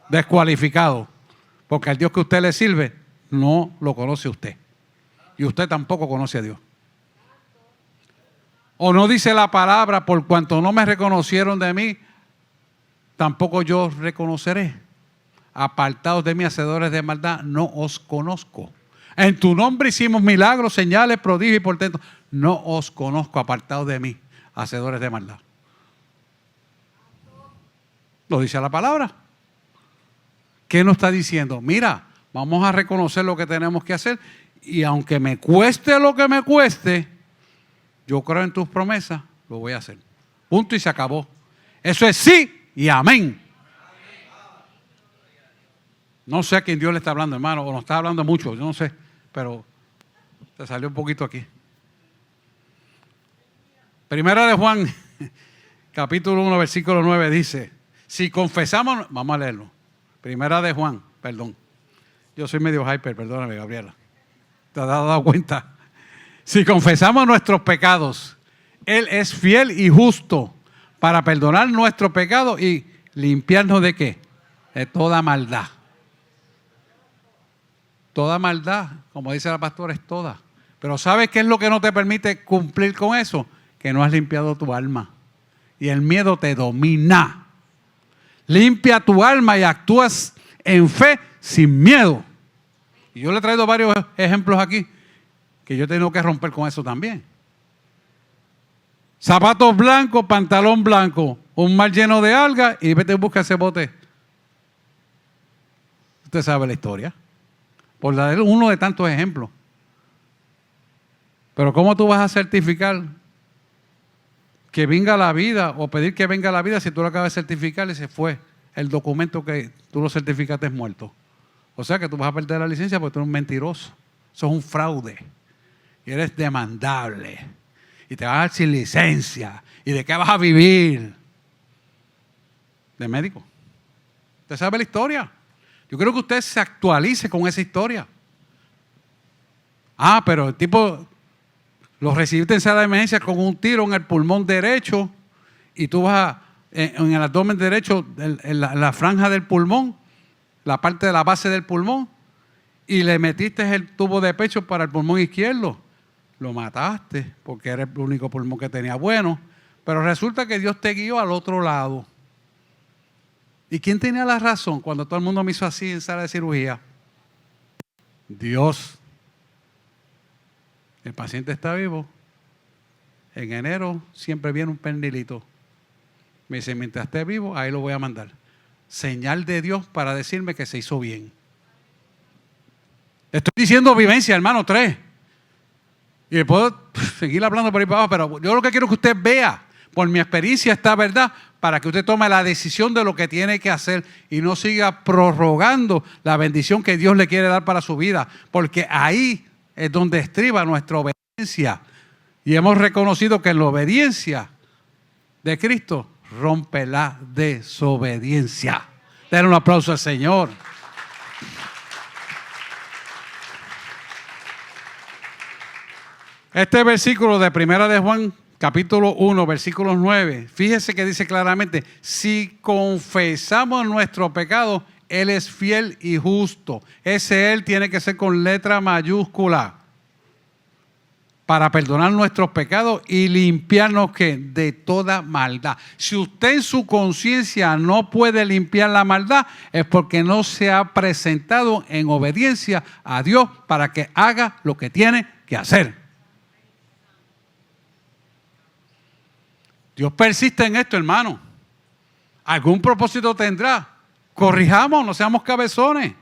Descualificado. Porque el Dios que usted le sirve no lo conoce usted. Y usted tampoco conoce a Dios. O no dice la palabra, por cuanto no me reconocieron de mí, tampoco yo reconoceré. Apartados de mí, hacedores de maldad, no os conozco. En tu nombre hicimos milagros, señales, prodigios y portentos. No os conozco, apartados de mí, hacedores de maldad. Lo dice la palabra. ¿Qué nos está diciendo? Mira, vamos a reconocer lo que tenemos que hacer y aunque me cueste lo que me cueste, yo creo en tus promesas, lo voy a hacer. Punto y se acabó. Eso es sí y amén. No sé a quién Dios le está hablando, hermano, o nos está hablando mucho, yo no sé, pero se salió un poquito aquí. Primera de Juan, capítulo 1, versículo 9 dice, si confesamos, vamos a leerlo. Primera de Juan, perdón. Yo soy medio hyper, perdóname, Gabriela. ¿Te has dado cuenta? Si confesamos nuestros pecados, Él es fiel y justo para perdonar nuestros pecados y limpiarnos de ¿qué? De toda maldad. Toda maldad, como dice la pastora, es toda. Pero ¿sabes qué es lo que no te permite cumplir con eso? Que no has limpiado tu alma. Y el miedo te domina. Limpia tu alma y actúas en fe sin miedo. Y yo le he traído varios ejemplos aquí que yo he tenido que romper con eso también. Zapatos blancos, pantalón blanco, un mar lleno de algas y vete a buscar ese bote. Usted sabe la historia. Por dar uno de tantos ejemplos. Pero ¿cómo tú vas a certificar que venga la vida o pedir que venga la vida si tú lo acabas de certificar y se fue el documento que tú lo certificaste muerto? O sea que tú vas a perder la licencia porque tú eres un mentiroso. Eso es un fraude. Y eres demandable. Y te vas a dar sin licencia. ¿Y de qué vas a vivir? De médico. ¿Usted sabe la historia? Yo creo que usted se actualice con esa historia. Ah, pero el tipo lo recibiste en sala de emergencia con un tiro en el pulmón derecho y tú vas en el abdomen derecho, en la franja del pulmón, la parte de la base del pulmón, y le metiste el tubo de pecho para el pulmón izquierdo. Lo mataste porque era el único pulmón que tenía bueno, pero resulta que Dios te guió al otro lado. ¿Y quién tenía la razón cuando todo el mundo me hizo así en sala de cirugía? Dios. El paciente está vivo. En enero siempre viene un pernilito. Me dice, mientras esté vivo, ahí lo voy a mandar. Señal de Dios para decirme que se hizo bien. Estoy diciendo vivencia, hermano, 3. Y puedo seguir hablando por ahí para abajo, pero yo lo que quiero es que usted vea, por mi experiencia, esta verdad, para que usted tome la decisión de lo que tiene que hacer y no siga prorrogando la bendición que Dios le quiere dar para su vida, porque ahí es donde estriba nuestra obediencia. Y hemos reconocido que en la obediencia de Cristo rompe la desobediencia. Denle un aplauso al Señor. Este versículo de Primera de Juan, capítulo 1, versículo 9, fíjese que dice claramente, si confesamos nuestro pecado, Él es fiel y justo. Ese Él tiene que ser con letra mayúscula para perdonar nuestros pecados y limpiarnos ¿qué? De toda maldad. Si usted en su conciencia no puede limpiar la maldad, es porque no se ha presentado en obediencia a Dios para que haga lo que tiene que hacer. Dios persiste en esto, hermano. Algún propósito tendrá. Corrijamos, no seamos cabezones.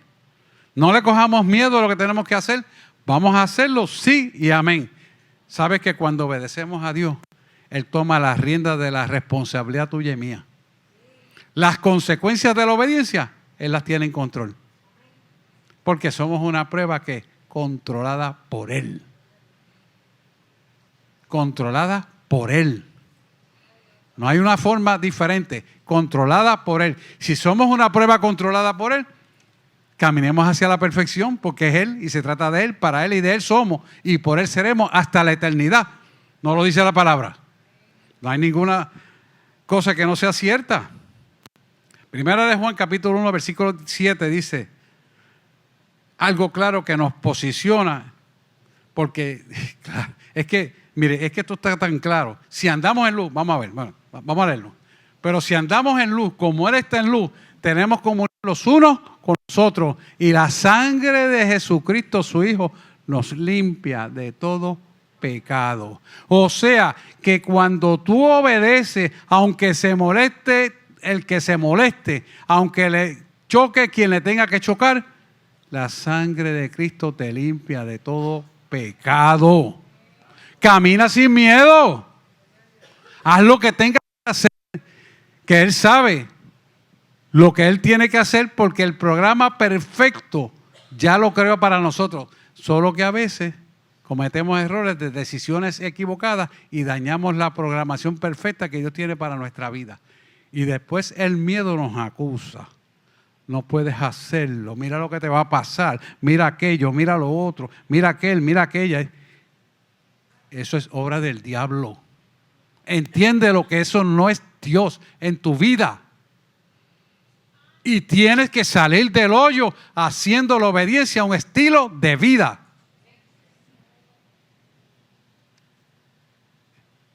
No le cojamos miedo a lo que tenemos que hacer. Vamos a hacerlo, sí y amén. Sabes que cuando obedecemos a Dios, Él toma las riendas de la responsabilidad tuya y mía. Las consecuencias de la obediencia, Él las tiene en control. Porque somos una prueba que controlada por Él. Controlada por Él. No hay una forma diferente, controlada por Él. Si somos una prueba controlada por Él, caminemos hacia la perfección porque es Él y se trata de Él, para Él y de Él somos y por Él seremos hasta la eternidad. No lo dice la palabra. No hay ninguna cosa que no sea cierta. Primera de Juan capítulo 1 versículo 7 dice algo claro que nos posiciona porque es que, mire, es que esto está tan claro. Si andamos en luz, vamos a ver, bueno, vamos a leerlo. Pero si andamos en luz, como Él está en luz, tenemos comunión los unos con los otros. Y la sangre de Jesucristo, su Hijo, nos limpia de todo pecado. O sea, que cuando tú obedeces, aunque se moleste el que se moleste, aunque le choque quien le tenga que chocar, la sangre de Cristo te limpia de todo pecado. Camina sin miedo. Haz lo que tengas que hacer, que Él sabe lo que Él tiene que hacer porque el programa perfecto ya lo creó para nosotros. Solo que a veces cometemos errores de decisiones equivocadas y dañamos la programación perfecta que Dios tiene para nuestra vida. Y después el miedo nos acusa. No puedes hacerlo. Mira lo que te va a pasar. Mira aquello, mira lo otro. Mira aquel, mira aquella. Eso es obra del diablo. Entiende lo que eso no es Dios en tu vida. Y tienes que salir del hoyo haciendo la obediencia a un estilo de vida.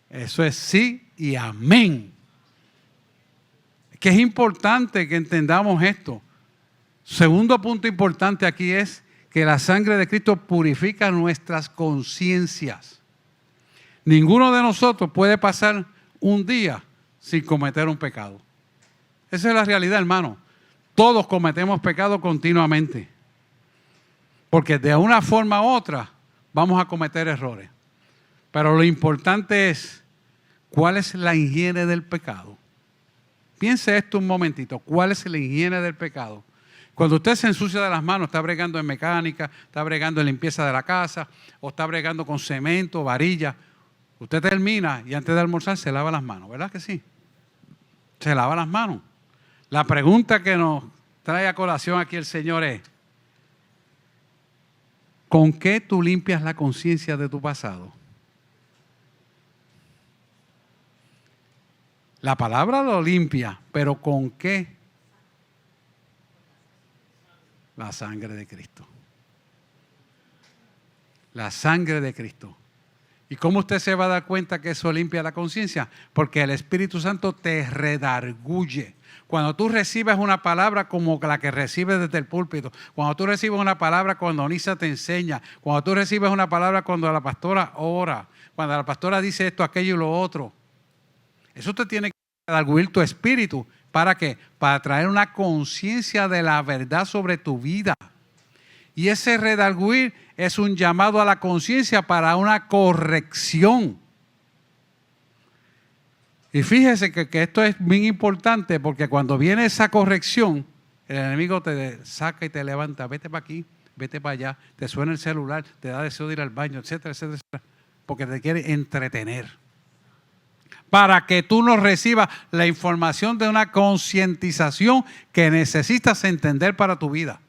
Eso es sí y amén. Que es importante que entendamos esto. Segundo punto importante aquí es que la sangre de Cristo purifica nuestras conciencias. Ninguno de nosotros puede pasar un día sin cometer un pecado. Esa es la realidad, hermano. Todos cometemos pecado continuamente. Porque de una forma u otra vamos a cometer errores. Pero lo importante es, ¿cuál es la higiene del pecado? Piense esto un momentito. ¿Cuál es la higiene del pecado? Cuando usted se ensucia de las manos, está bregando en mecánica, está bregando en limpieza de la casa, o está bregando con cemento, varilla, usted termina y antes de almorzar se lava las manos, ¿verdad que sí? Se lava las manos. La pregunta que nos trae a colación aquí el Señor es, ¿con qué tú limpias la conciencia de tu pasado? La palabra lo limpia, pero ¿con qué? La sangre de Cristo. La sangre de Cristo. ¿Y cómo usted se va a dar cuenta que eso limpia la conciencia? Porque el Espíritu Santo te redarguye. Cuando tú recibes una palabra como la que recibes desde el púlpito, cuando tú recibes una palabra cuando Onisa te enseña, cuando tú recibes una palabra cuando la pastora ora, cuando la pastora dice esto, aquello y lo otro, eso te tiene que redarguir tu espíritu. ¿Para qué? Para traer una conciencia de la verdad sobre tu vida. Y ese redarguir es un llamado a la conciencia para una corrección. Y fíjese que esto es bien importante porque cuando viene esa corrección, el enemigo te saca y te levanta. Vete para aquí, vete para allá, te suena el celular, te da deseo de ir al baño, etcétera, etcétera, etcétera, porque te quiere entretener. Para que tú no recibas la información de una concientización que necesitas entender para tu vida.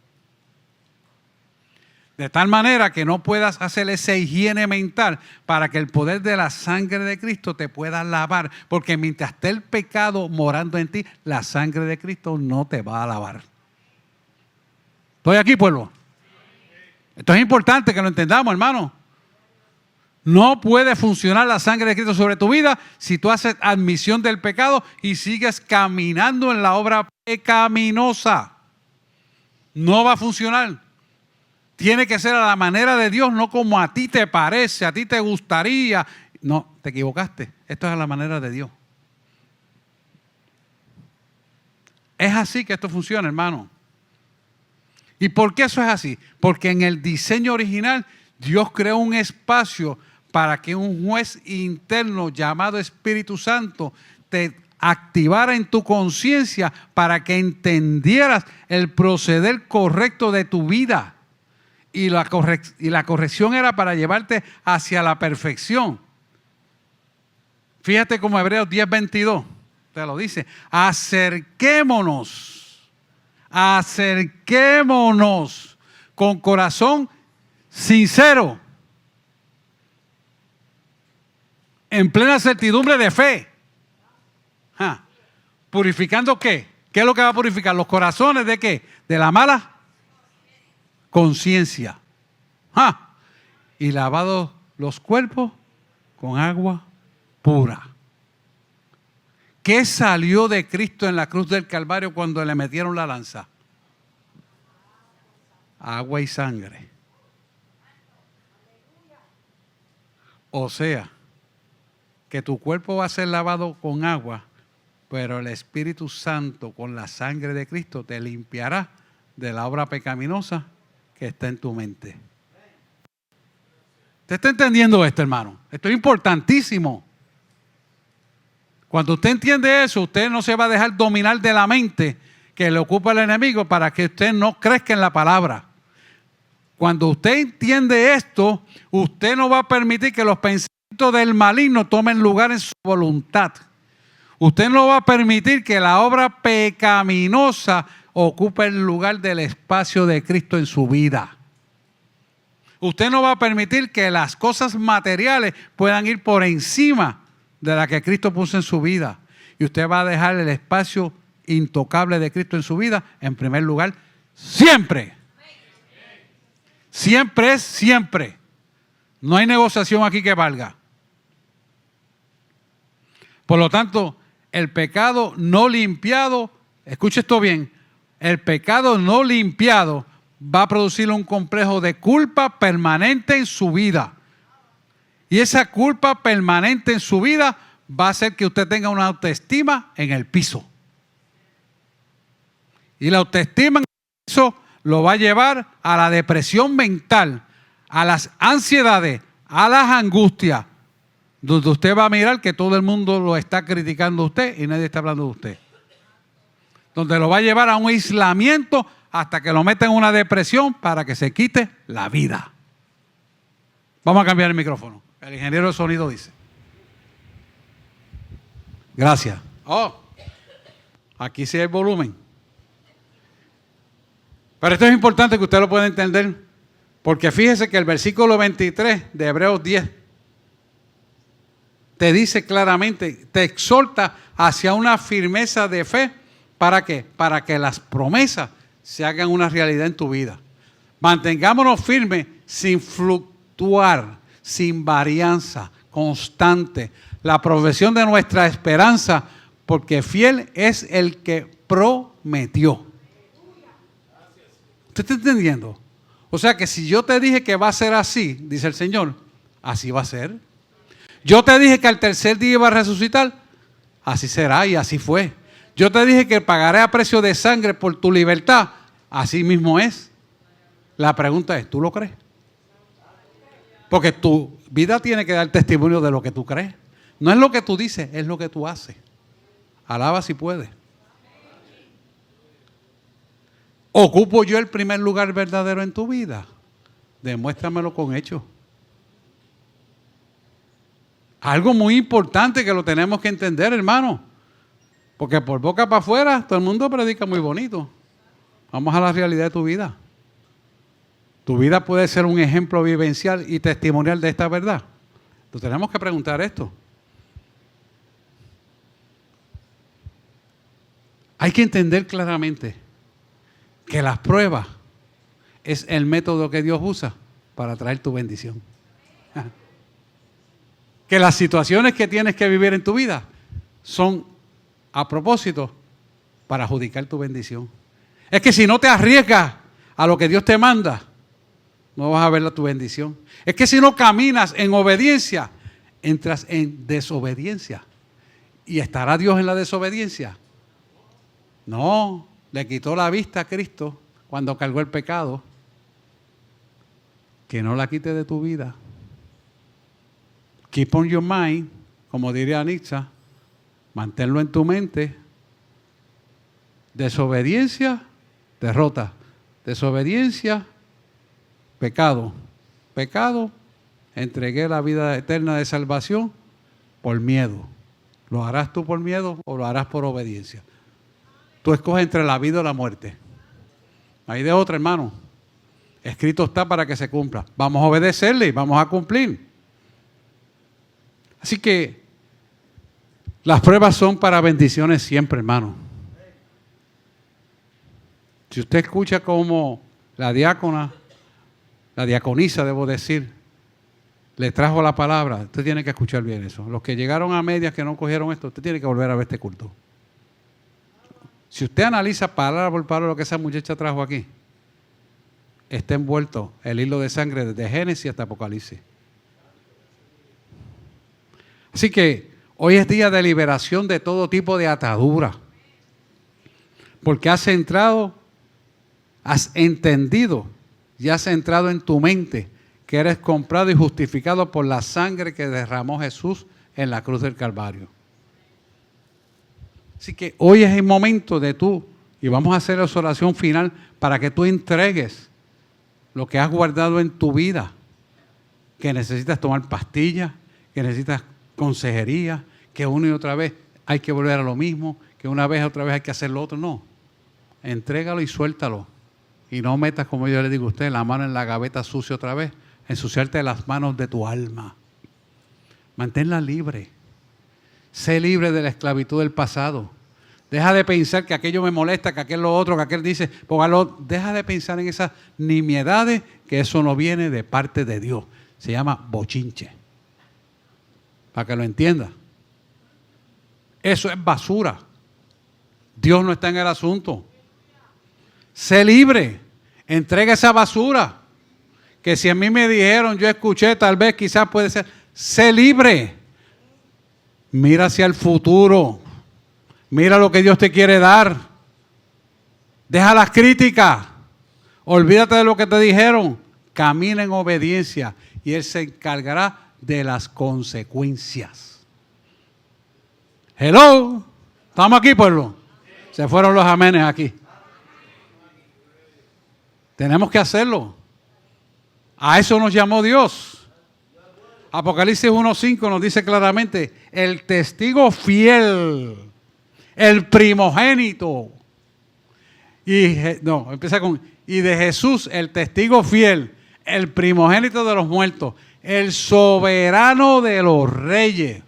De tal manera que no puedas hacer esa higiene mental para que el poder de la sangre de Cristo te pueda lavar. Porque mientras esté el pecado morando en ti, la sangre de Cristo no te va a lavar. ¿Estoy aquí, pueblo? Esto es importante que lo entendamos, hermano. No puede funcionar la sangre de Cristo sobre tu vida si tú haces admisión del pecado y sigues caminando en la obra pecaminosa. No va a funcionar. Tiene que ser a la manera de Dios, no como a ti te parece, a ti te gustaría. No, te equivocaste. Esto es a la manera de Dios. Es así que esto funciona, hermano. ¿Y por qué eso es así? Porque en el diseño original Dios creó un espacio para que un juez interno llamado Espíritu Santo te activara en tu conciencia para que entendieras el proceder correcto de tu vida. Y la corrección era para llevarte hacia la perfección. Fíjate como Hebreos 10:22 te lo dice. Acerquémonos con corazón sincero, en plena certidumbre de fe. ¿Purificando qué? ¿Qué es lo que va a purificar? ¿Los corazones de qué? De la mala conciencia. Y lavados los cuerpos con agua pura. ¿Qué salió de Cristo en la cruz del Calvario cuando le metieron la lanza? Agua y sangre. O sea, que tu cuerpo va a ser lavado con agua, pero el Espíritu Santo con la sangre de Cristo te limpiará de la obra pecaminosa que está en tu mente. ¿Usted está entendiendo esto, hermano? Esto es importantísimo. Cuando usted entiende eso, usted no se va a dejar dominar de la mente que le ocupa el enemigo para que usted no crezca en la palabra. Cuando usted entiende esto, usted no va a permitir que los pensamientos del maligno tomen lugar en su voluntad. Usted no va a permitir que la obra pecaminosa ocupe el lugar del espacio de Cristo en su vida. Usted no va a permitir que las cosas materiales puedan ir por encima de la que Cristo puso en su vida. Y usted va a dejar el espacio intocable de Cristo en su vida, en primer lugar, siempre. Siempre es siempre. No hay negociación aquí que valga. Por lo tanto, el pecado no limpiado, escuche esto bien, el pecado no limpiado va a producir un complejo de culpa permanente en su vida. Y esa culpa permanente en su vida va a hacer que usted tenga una autoestima en el piso. Y la autoestima en el piso lo va a llevar a la depresión mental, a las ansiedades, a las angustias, donde usted va a mirar que todo el mundo lo está criticando a usted y nadie está hablando de usted. Donde lo va a llevar a un aislamiento hasta que lo meta en una depresión para que se quite la vida. Vamos a cambiar el micrófono. El ingeniero de sonido dice. Gracias. Oh, aquí sí hay volumen. Pero esto es importante que usted lo pueda entender, porque fíjese que el versículo 23 de Hebreos 10 te dice claramente, te exhorta hacia una firmeza de fe. ¿Para qué? Para que las promesas se hagan una realidad en tu vida. Mantengámonos firmes sin fluctuar, sin varianza, constante. La profesión de nuestra esperanza, porque fiel es el que prometió. ¿Usted está entendiendo? O sea que si yo te dije que va a ser así, dice el Señor, así va a ser. Yo te dije que al tercer día iba a resucitar, así será y así fue. Yo te dije que pagaré a precio de sangre por tu libertad, así mismo es. La pregunta es, ¿tú lo crees? Porque tu vida tiene que dar testimonio de lo que tú crees. No es lo que tú dices, es lo que tú haces. Alaba si puedes. ¿Ocupo yo el primer lugar verdadero en tu vida? Demuéstramelo con hechos. Algo muy importante que lo tenemos que entender, hermano. Porque por boca para afuera todo el mundo predica muy bonito. Vamos a la realidad de tu vida. Tu vida puede ser un ejemplo vivencial y testimonial de esta verdad. Nos tenemos que preguntar esto. Hay que entender claramente que las pruebas es el método que Dios usa para traer tu bendición. Que las situaciones que tienes que vivir en tu vida son a propósito para adjudicar tu bendición. Es que si no te arriesgas a lo que Dios te manda, no vas a ver tu bendición. Es que si no caminas en obediencia, entras en desobediencia. ¿Y estará Dios en la desobediencia? No, le quitó la vista a Cristo cuando cargó el pecado. Que no la quite de tu vida. Keep on your mind, como diría Nietzsche, manténlo en tu mente. Desobediencia, derrota. Desobediencia, pecado. Pecado, entregué la vida eterna de salvación por miedo. ¿Lo harás tú por miedo o lo harás por obediencia? Tú escoges entre la vida o la muerte. Hay de otra, hermano. Escrito está para que se cumpla. Vamos a obedecerle y vamos a cumplir. Así que las pruebas son para bendiciones siempre, hermano. Si usted escucha como la diaconisa, debo decir, le trajo la palabra, usted tiene que escuchar bien eso. Los que llegaron a medias que no cogieron esto, usted tiene que volver a ver este culto. Si usted analiza palabra por palabra lo que esa muchacha trajo aquí, está envuelto el hilo de sangre desde Génesis hasta Apocalipsis. Así que hoy es día de liberación de todo tipo de atadura. Porque has entendido y has entrado en tu mente que eres comprado y justificado por la sangre que derramó Jesús en la cruz del Calvario. Así que hoy es el momento de tú, y vamos a hacer la oración final para que tú entregues lo que has guardado en tu vida, que necesitas tomar pastillas, que necesitas consejería, que una y otra vez hay que volver a lo mismo, que una vez otra vez hay que hacer lo otro. No, entrégalo y suéltalo. Y no metas, como yo le digo a usted, la mano en la gaveta sucia otra vez, ensuciarte las manos de tu alma. Manténla libre. Sé libre de la esclavitud del pasado. Deja de pensar que aquello me molesta, que aquel lo otro, que aquel dice, póngalo. Deja de pensar en esas nimiedades, que eso no viene de parte de Dios. Se llama bochinche. Para que lo entienda. Eso es basura. Dios no está en el asunto. Sé libre. Entrega esa basura. Que si a mí me dijeron, yo escuché, tal vez, quizás puede ser. Sé libre. Mira hacia el futuro. Mira lo que Dios te quiere dar. Deja las críticas. Olvídate de lo que te dijeron. Camina en obediencia y Él se encargará de las consecuencias. Hello. ¿Estamos aquí, pueblo? Se fueron los amenes aquí. Tenemos que hacerlo. A eso nos llamó Dios. Apocalipsis 1:5 nos dice claramente, el testigo fiel, el primogénito. Y de Jesús, el testigo fiel, el primogénito de los muertos, el soberano de los reyes.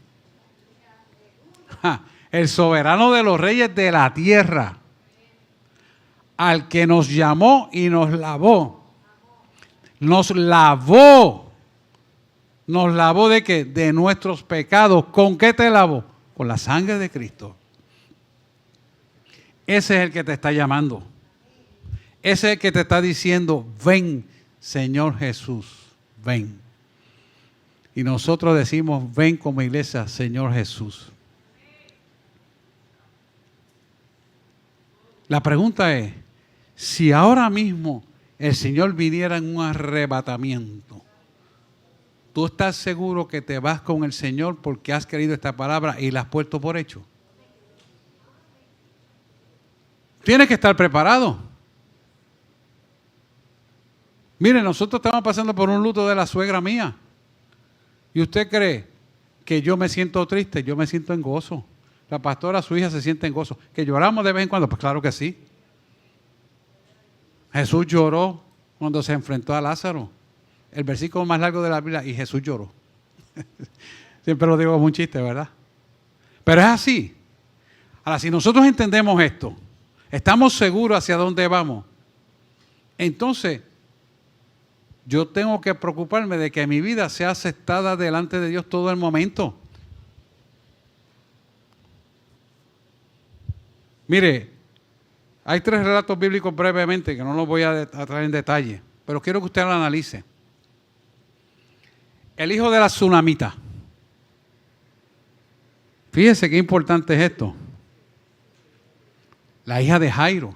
El soberano de los reyes de la tierra, al que nos llamó y nos lavó. Nos lavó. ¿Nos lavó de qué? De nuestros pecados. ¿Con qué te lavó? Con la sangre de Cristo. Ese es el que te está llamando. Ese es el que te está diciendo, ven, Señor Jesús, ven. Y nosotros decimos, ven como iglesia, Señor Jesús. La pregunta es, si ahora mismo el Señor viniera en un arrebatamiento, ¿tú estás seguro que te vas con el Señor porque has creído esta palabra y la has puesto por hecho? Tienes que estar preparado. Mire, nosotros estamos pasando por un luto de la suegra mía. ¿Y usted cree que yo me siento triste? Yo me siento en gozo. La pastora, su hija, se siente en gozo. ¿Que lloramos de vez en cuando? Pues claro que sí. Jesús lloró cuando se enfrentó a Lázaro. El versículo más largo de la Biblia, y Jesús lloró. Siempre lo digo como un chiste, ¿verdad? Pero es así. Ahora, si nosotros entendemos esto, estamos seguros hacia dónde vamos, entonces yo tengo que preocuparme de que mi vida sea aceptada delante de Dios todo el momento. Mire, hay 3 relatos bíblicos brevemente que no los voy a traer en detalle, pero quiero que usted lo analice. El hijo de la tsunamita. Fíjese qué importante es esto. La hija de Jairo,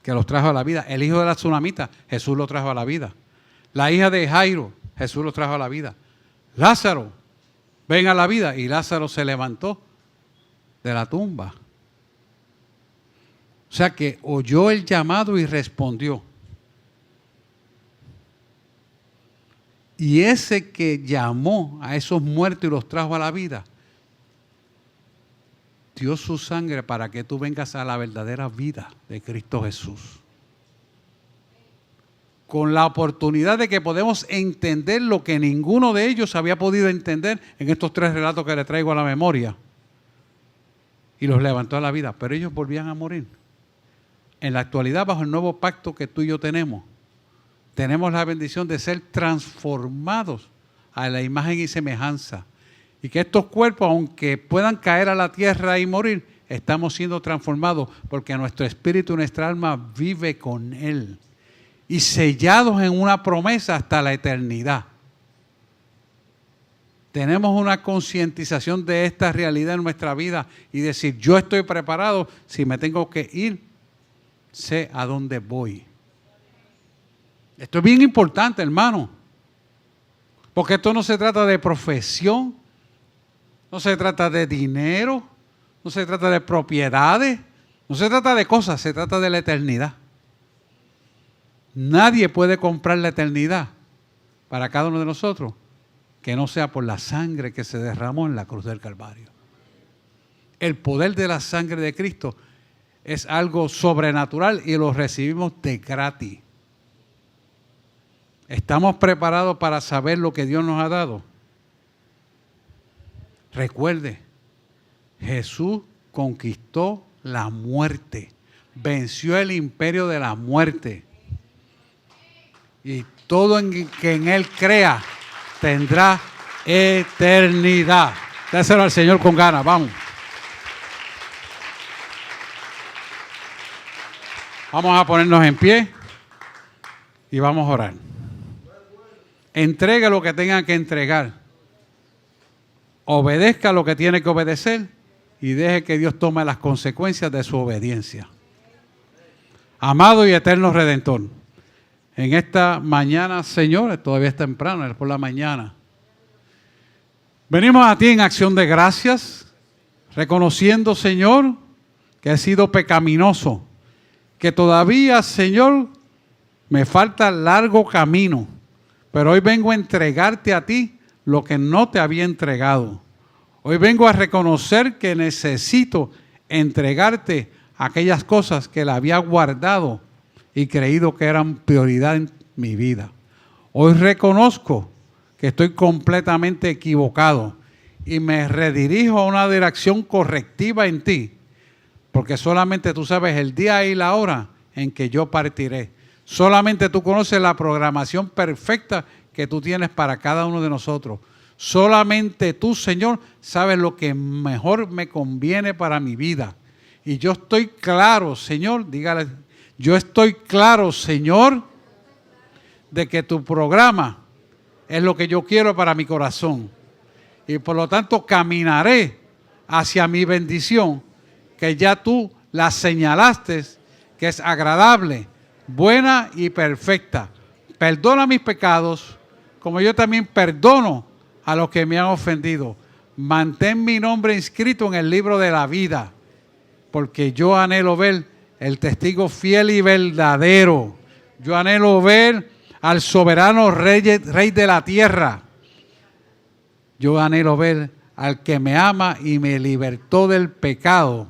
que los trajo a la vida. El hijo de la tsunamita, Jesús lo trajo a la vida. La hija de Jairo, Jesús lo trajo a la vida. Lázaro, ven a la vida. Y Lázaro se levantó de la tumba. O sea que oyó el llamado y respondió. Y ese que llamó a esos muertos y los trajo a la vida, dio su sangre para que tú vengas a la verdadera vida de Cristo Jesús. Con la oportunidad de que podemos entender lo que ninguno de ellos había podido entender en estos 3 relatos que le traigo a la memoria. Y los levantó a la vida, pero ellos volvían a morir. En la actualidad, bajo el nuevo pacto que tú y yo tenemos la bendición de ser transformados a la imagen y semejanza. Y que estos cuerpos, aunque puedan caer a la tierra y morir, estamos siendo transformados porque nuestro espíritu y nuestra alma vive con Él. Y sellados en una promesa hasta la eternidad. Tenemos una concientización de esta realidad en nuestra vida y decir, yo estoy preparado, si me tengo que ir, sé a dónde voy. Esto es bien importante, hermano, porque esto no se trata de profesión, no se trata de dinero, no se trata de propiedades, no se trata de cosas, se trata de la eternidad. Nadie puede comprar la eternidad para cada uno de nosotros que no sea por la sangre que se derramó en la cruz del Calvario. El poder de la sangre de Cristo es algo sobrenatural y lo recibimos de gratis. ¿Estamos preparados para saber lo que Dios nos ha dado? Recuerde, Jesús conquistó la muerte. Venció el imperio de la muerte. Y todo en que en Él crea tendrá eternidad. Déselo al Señor con ganas, vamos. Vamos a ponernos en pie y vamos a orar. Entregue lo que tenga que entregar. Obedezca lo que tiene que obedecer y deje que Dios tome las consecuencias de su obediencia. Amado y eterno Redentor, en esta mañana, Señor, todavía es temprano, es por la mañana. Venimos a ti en acción de gracias, reconociendo, Señor, que he sido pecaminoso, que todavía, Señor, me falta largo camino, pero hoy vengo a entregarte a ti lo que no te había entregado. Hoy vengo a reconocer que necesito entregarte aquellas cosas que le había guardado y creído que eran prioridad en mi vida. Hoy reconozco que estoy completamente equivocado y me redirijo a una dirección correctiva en ti, porque solamente tú sabes el día y la hora en que yo partiré. Solamente tú conoces la programación perfecta que tú tienes para cada uno de nosotros. Solamente tú, Señor, sabes lo que mejor me conviene para mi vida. Y yo estoy claro, Señor, dígale, yo estoy claro, Señor, de que tu programa es lo que yo quiero para mi corazón. Y por lo tanto caminaré hacia mi bendición, que ya tú la señalaste, que es agradable, buena y perfecta. Perdona mis pecados, como yo también perdono a los que me han ofendido. Mantén mi nombre inscrito en el libro de la vida, porque yo anhelo ver el testigo fiel y verdadero. Yo anhelo ver al soberano rey de la tierra. Yo anhelo ver al que me ama y me libertó del pecado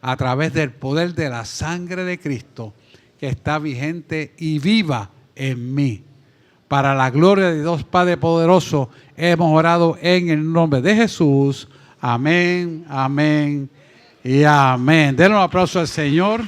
a través del poder de la sangre de Cristo, que está vigente y viva en mí. Para la gloria de Dios Padre Poderoso, hemos orado en el nombre de Jesús. Amén, amén y amén. Denle un aplauso al Señor.